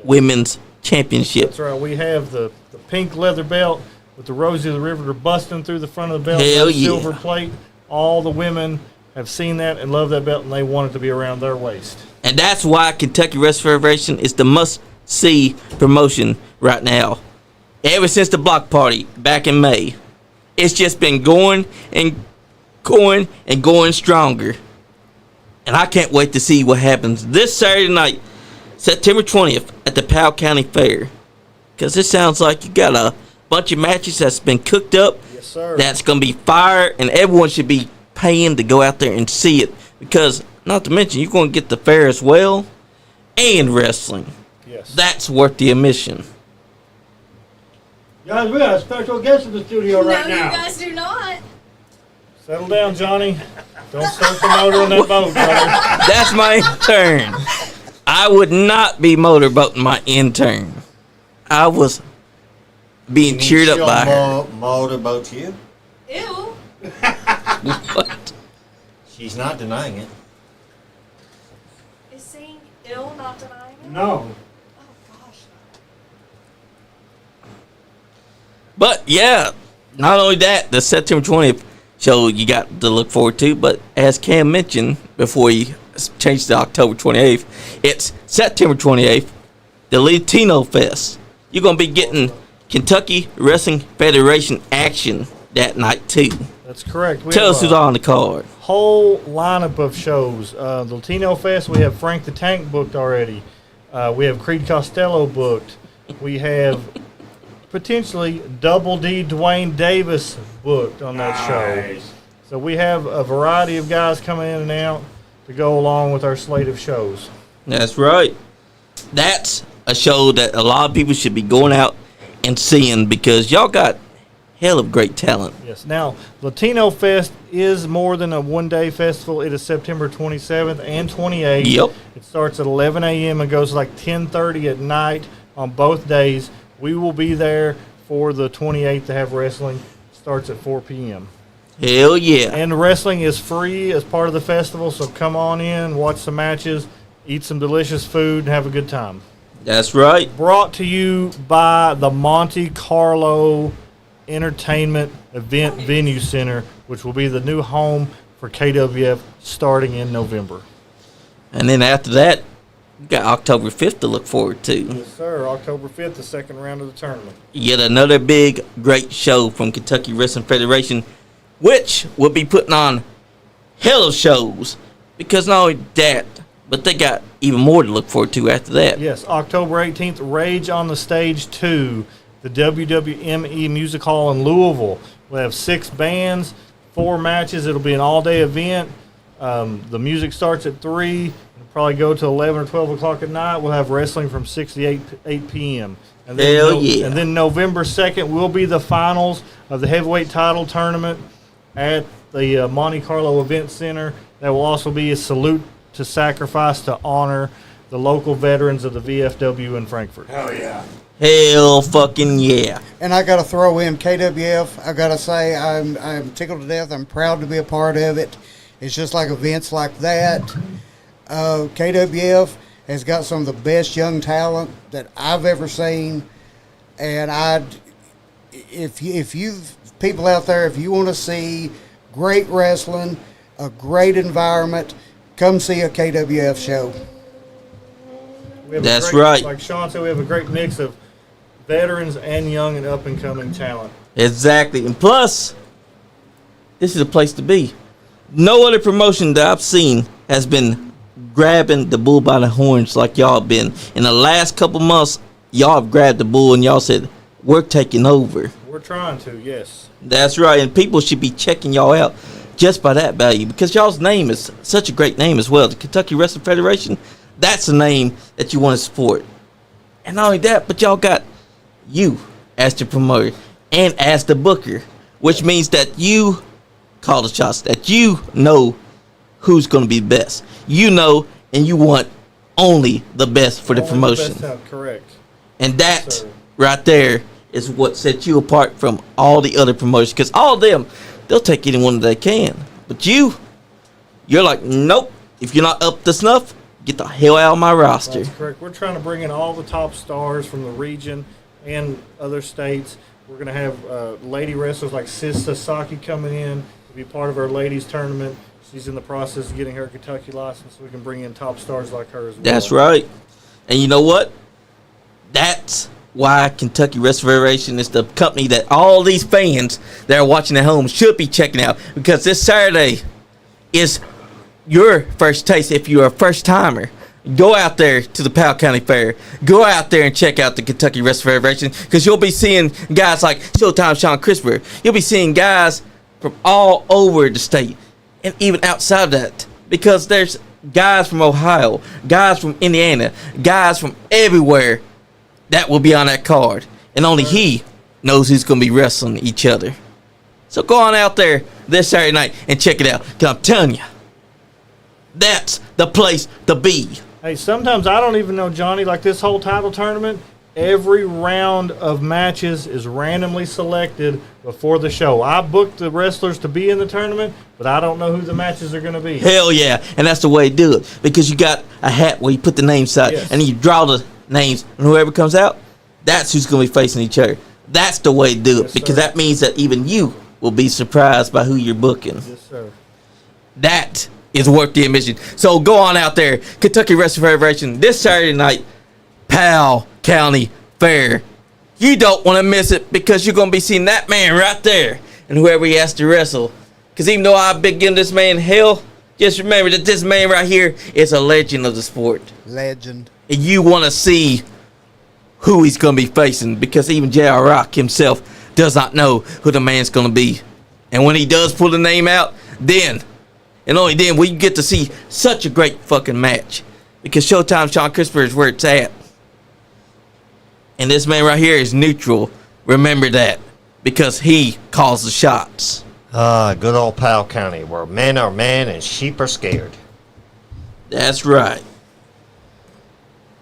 women's championship. That's right. We have the pink leather belt with the Rosie of the Riveter busting through the front of the belt. Hell that yeah. Silver plate. All the women have seen that and love that belt, and they want it to be around their waist. And that's why Kentucky Wrestling Federation is the must-see promotion right now. Ever since the block party back in May, it's just been going and going and going stronger. And I can't wait to see what happens this Saturday night, September 20th, at the Powell County Fair. Because it sounds like you got a bunch of matches that's been cooked up. Yes, sir. That's going to be fire, and everyone should be paying to go out there and see it. Because, not to mention, you're going to get the fair as well and wrestling. Yes. That's worth the admission. Guys, we got a special guest in the studio right no, now. you guys do not. Settle down, Johnny. Don't start the motor on that boat, brother. That's my intern. I would not be motorboating my intern. I was being cheered up by her. Motorboat you? Ew. What? She's not denying it. Is saying ill not denying it? No. Oh, gosh. But yeah, not only that, the September 20th show you got to look forward to, but as Cam mentioned before he changed to October 28th, it's September 28th, the Latino Fest. You're going to be getting Kentucky Wrestling Federation action that night too. That's correct. We Tell have us who's on the card. whole lineup of shows. The Latino Fest, we have Frank the Tank booked already. We have Creed Costello booked. We have potentially Double D Dwayne Davis booked on that show. So we have a variety of guys coming in and out to go along with our slate of shows. That's right. That's a show that a lot of people should be going out and seeing because y'all got hell of great talent. Yes. Now, Latino Fest is more than a one-day festival. It is September 27th and 28th. Yep. It starts at 11 a.m. and goes like 10:30 at night on both days. We will be there for the 28th to have wrestling. Starts at 4 p.m. Hell yeah. And wrestling is free as part of the festival, so come on in, watch some matches, eat some delicious food, and have a good time. That's right. Brought to you by the Monte Carlo Entertainment Event Venue Center, which will be the new home for KWF starting in November. And then after that, you got October 5th to look forward to. Yes, sir. October 5th, the second round of the tournament. Yet another big, great show from Kentucky Wrestling Federation, which will be putting on hell of shows. Because not only that, but they got even more to look forward to after that. Yes, October 18th, Rage on the Stage 2, the WWME Music Hall in Louisville. We'll have 6 bands, 4 matches. It'll be an all-day event. The music starts at 3. It'll probably go to 11 or 12 o'clock at night. We'll have wrestling from 6 to 8 p.m. And then Hell yeah. And then November 2nd will be the finals of the heavyweight title tournament at the Monte Carlo Event Center. There will also be a salute to sacrifice to honor the local veterans of the VFW in Frankfurt. Hell yeah. Hell fucking yeah. And I got to throw in KWF. I got to say I'm tickled to death. I'm proud to be a part of it. It's just like events like that. KWF has got some of the best young talent that I've ever seen. And if you people out there, if you want to see great wrestling, a great environment, come see a KWF show. We have That's a great, right. Like Sean said, we have a great mix of veterans and young and up-and-coming talent. Exactly. And plus, this is a place to be. No other promotion that I've seen has been grabbing the bull by the horns like y'all have been. In the last couple months, y'all have grabbed the bull and y'all said, we're taking over. We're trying to, yes. That's right. And people should be checking y'all out just by that value because y'all's name is such a great name as well. The Kentucky Wrestling Federation, that's a name that you want to support. And not only that, but y'all got you as the promoter and as the booker, which means that you call the shots, that you know who's going to be best. You know, and you want only the best for the Only promotion. best talent, correct. And that Yes, sir. right there is what sets you apart from all the other promotions. Because all of them, they'll take anyone they can. But you're like, nope. If you're not up to snuff, get the hell out of my roster. That's correct. We're trying to bring in all the top stars from the region and other states. We're going to have lady wrestlers like Sis Sasaki coming in to be part of our ladies tournament. She's in the process of getting her Kentucky license so we can bring in top stars like her as well. That's right. And you know what? That's why Kentucky Wrestling Federation is the company that all these fans that are watching at home should be checking out, because this Saturday is your first taste if you're a first-timer. Go out there to the Powell County Fair. Go out there and check out the Kentucky Wrestling Federation, because you'll be seeing guys like Showtime Sean Crisper. You'll be seeing guys from all over the state and even outside of that, because there's guys from Ohio, guys from Indiana, guys from everywhere that will be on that card. And only he knows who's going to be wrestling each other. So go on out there this Saturday night and check it out, because I'm telling you, that's the place to be. Hey, sometimes I don't even know, Johnny, like this whole title tournament, every round of matches is randomly selected before the show. I booked the wrestlers to be in the tournament, but I don't know who the matches are going to be. Hell yeah, and that's the way to do it, because you got a hat where you put the names out, Yes. and you draw the names, and whoever comes out, that's who's going to be facing each other. That's the way to do it, Yes, because sir. that means that even you will be surprised by who you're booking. Yes, sir. That is worth the admission. So go on out there, Kentucky Wrestling Federation, this Saturday night, Powell County Fair. You don't want to miss it, because you're going to be seeing that man right there and whoever he has to wrestle. Because even though I've been giving this man hell, just remember that this man right here is a legend of the sport. Legend. And you want to see who he's going to be facing, because even J.R. Rock himself does not know who the man's going to be. And when he does pull the name out, then, and only then, we get to see such a great fucking match. Because Showtime Sean Crisper is where it's at. And this man right here is neutral. Remember that. Because he calls the shots. Good old Powell County, where men are men and sheep are scared. That's right.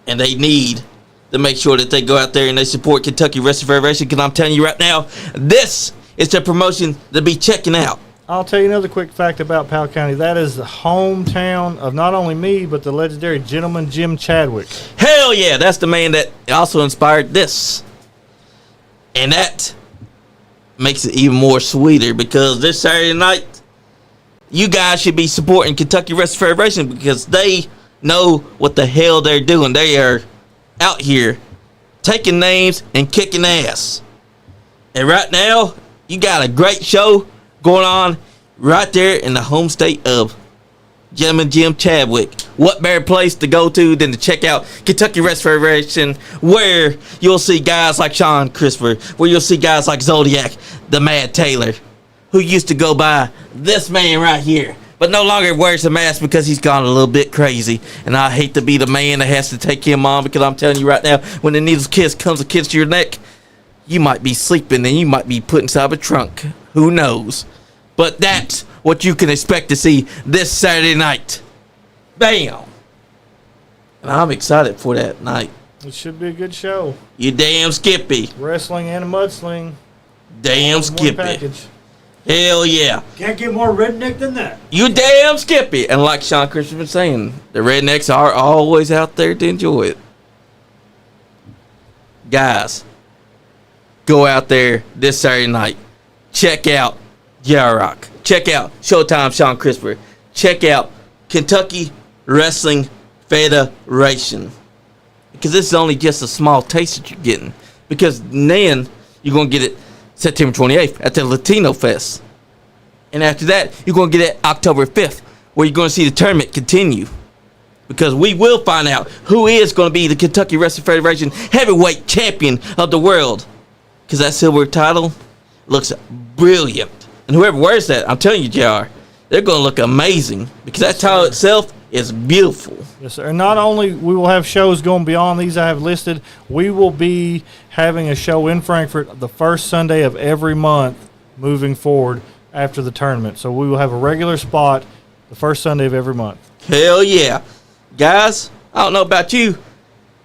And they need to make sure that they go out there and they support Kentucky Wrestling Federation, because I'm telling you right now, this is the promotion to be checking out. I'll tell you another quick fact about Powell County. That is the hometown of not only me, but the legendary Gentleman Jim Chadwick. Hell yeah, that's the man that also inspired this. And that makes it even more sweeter, because this Saturday night, you guys should be supporting Kentucky Wrestling Federation, because they know what the hell they're doing. They are out here taking names and kicking ass. And right now, you got a great show going on right there in the home state of Gentleman Jim Chadwick. What better place to go to than to check out Kentucky Wrestling Federation, where you'll see guys like Sean Crisper, where you'll see guys like Zodiac, the Mad Taylor, who used to go by this man right here, but no longer wears a mask because he's gone a little bit crazy. And I hate to be the man that has to take him on, because I'm telling you right now, when the needles kiss comes a kiss to your neck, you might be sleeping and you might be put inside a trunk. Who knows? But that's what you can expect to see this Saturday night. Bam! And I'm excited for that night. It should be a good show. You damn Skippy. Wrestling and a mudsling. Damn One Skippy. package. Hell yeah. Can't get more redneck than that. You damn Skippy. And like Sean Christian was saying, the rednecks are always out there to enjoy it. Guys, go out there this Saturday night. Check out J-Rock. Check out Showtime Sean Crisper. Check out Kentucky Wrestling Federation. Because this is only just a small taste that you're getting. Because then you're going to get it September 28th at the Latino Fest. And after that, you're going to get it October 5th, where you're going to see the tournament continue. Because we will find out who is going to be the Kentucky Wrestling Federation heavyweight champion of the world. Because that silver title looks brilliant. And whoever wears that, I'm telling you, JR, they're going to look amazing. Because that title itself is beautiful. Yes, sir. And not only we will have shows going beyond these I have listed, we will be having a show in Frankfurt the first Sunday of every month moving forward after the tournament. So we will have a regular spot the first Sunday of every month. Hell yeah. Guys, I don't know about you,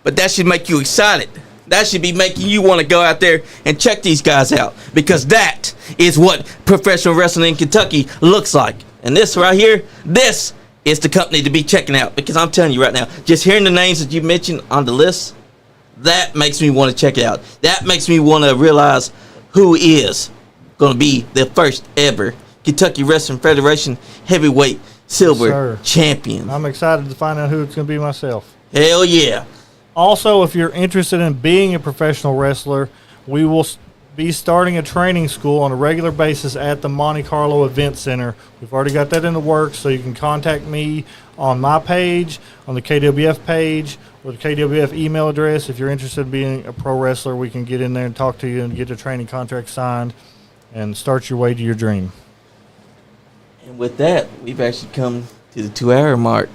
but that should make you excited. That should be making you want to go out there and check these guys out. Because that is what professional wrestling in Kentucky looks like. And this right here, this is the company to be checking out. Because I'm telling you right now, just hearing the names that you mentioned on the list, that makes me want to check it out. That makes me want to realize who is going to be the first ever Kentucky Wrestling Federation heavyweight silver sir. champion. I'm excited to find out who it's going to be myself. Hell yeah. Also, if you're interested in being a professional wrestler, we will be starting a training school on a regular basis at the Monte Carlo Event Center. We've already got that in the works, so you can contact me on my page, on the KWF page, or the KWF email address. If you're interested in being a pro wrestler, we can get in there and talk to you and get a training contract signed and start your way to your dream. And with that, we've actually come to the 2-hour mark.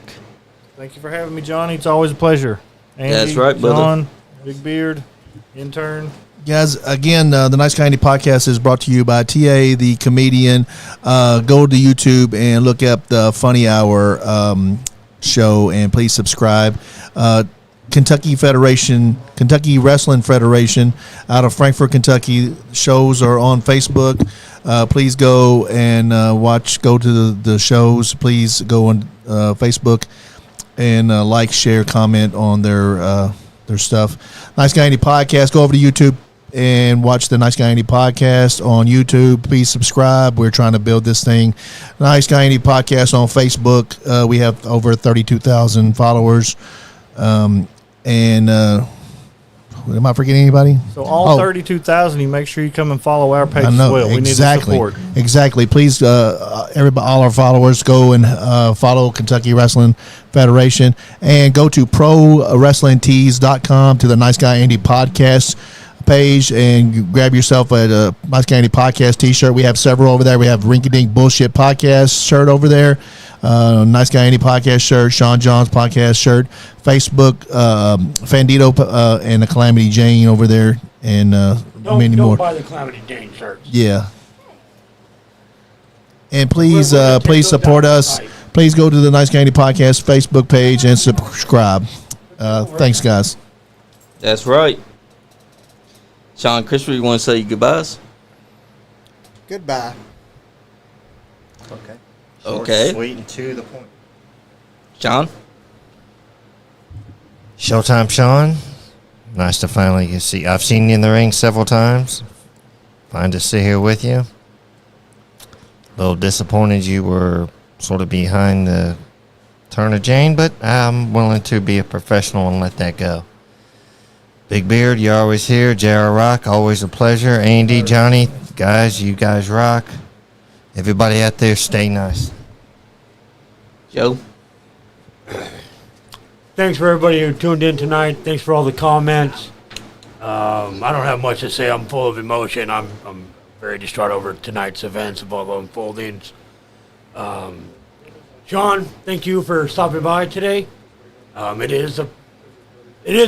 Thank you for having me, Johnny. It's always a pleasure. Andy, That's right, brother. John, Big Beard, intern. Guys, again, the Nice Guy Indie Podcast is brought to you by TA, the comedian. Go to YouTube and look up the Funny Hour show, and please subscribe. Kentucky Wrestling Federation out of Frankfort, Kentucky. Shows are on Facebook. Please go and go to the shows. Please go on Facebook and like, share, comment on their stuff. Nice Guy Indie Podcast. Go over to YouTube and watch the Nice Guy Indie Podcast on YouTube. Please subscribe. We're trying to build this thing. Nice Guy Indie Podcast on Facebook. We have over 32,000 followers. Am I forgetting anybody? So all 32,000, you make sure you come and follow our page as well. We need the support. Exactly. Please, everybody, all our followers, go and follow Kentucky Wrestling Federation, and go to ProWrestlingTees.com to the Nice Guy Indie Podcast page, and you grab yourself a Nice Guy Indie Podcast t-shirt. We have several over there. We have Rinky Dink Bullshit Podcast shirt over there. Nice Guy Indie Podcast shirt, Sean John's podcast shirt, Facebook, Fandito, and the Calamity Jane over there, and many more. Don't buy the Calamity Jane shirts. Yeah. And please support us. Please go to the Nice Guy Indie Podcast Facebook page and subscribe. Thanks, guys. That's right. Sean, Christopher, you want to say goodbyes? Goodbye. Okay. Okay. Sweet and to the point. Sean? Showtime, Sean. Nice to finally get see. I've seen you in the ring several times. Fine to sit here with you. A little disappointed you were sort of behind the turn of Jane, but I'm willing to be a professional and let that go. Big Beard, you're always here. JR Rock, always a pleasure. Andy, Johnny, guys, you guys rock. Everybody out there, stay nice. Joe? Thanks for everybody who tuned in tonight. Thanks for all the comments. I don't have much to say. I'm full of emotion. I'm very distraught over tonight's events of all the unfoldings. Sean, thank you for stopping by today. It is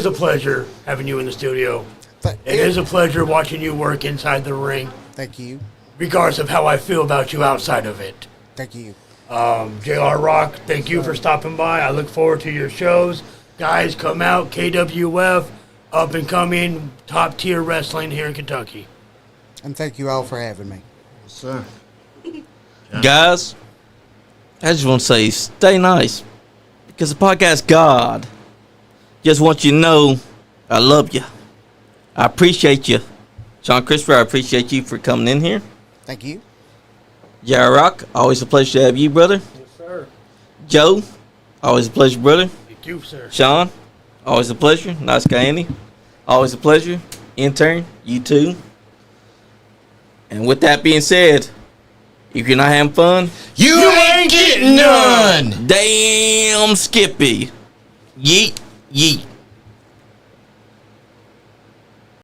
a pleasure having you in the studio. It is a pleasure watching you work inside the ring. Thank you. Regardless of how I feel about you outside of it. Thank you. JR Rock, thank you for stopping by. I look forward to your shows. Guys, come out. KWF, up and coming, top tier wrestling here in Kentucky. And thank you all for having me. Yes, sir. Guys, I just want to say stay nice, because the podcast God just want you to know I love you. I appreciate you. Sean Christopher, I appreciate you for coming in here. Thank you. JR Rock, always a pleasure to have you, brother. Yes, sir. Joe, always a pleasure, brother. Thank you, sir. Sean, always a pleasure. Nice guy, Andy. Always a pleasure. Intern, you too. And with that being said, if you're not having fun, You ain't getting none! damn Skippy. Yeet, yeet.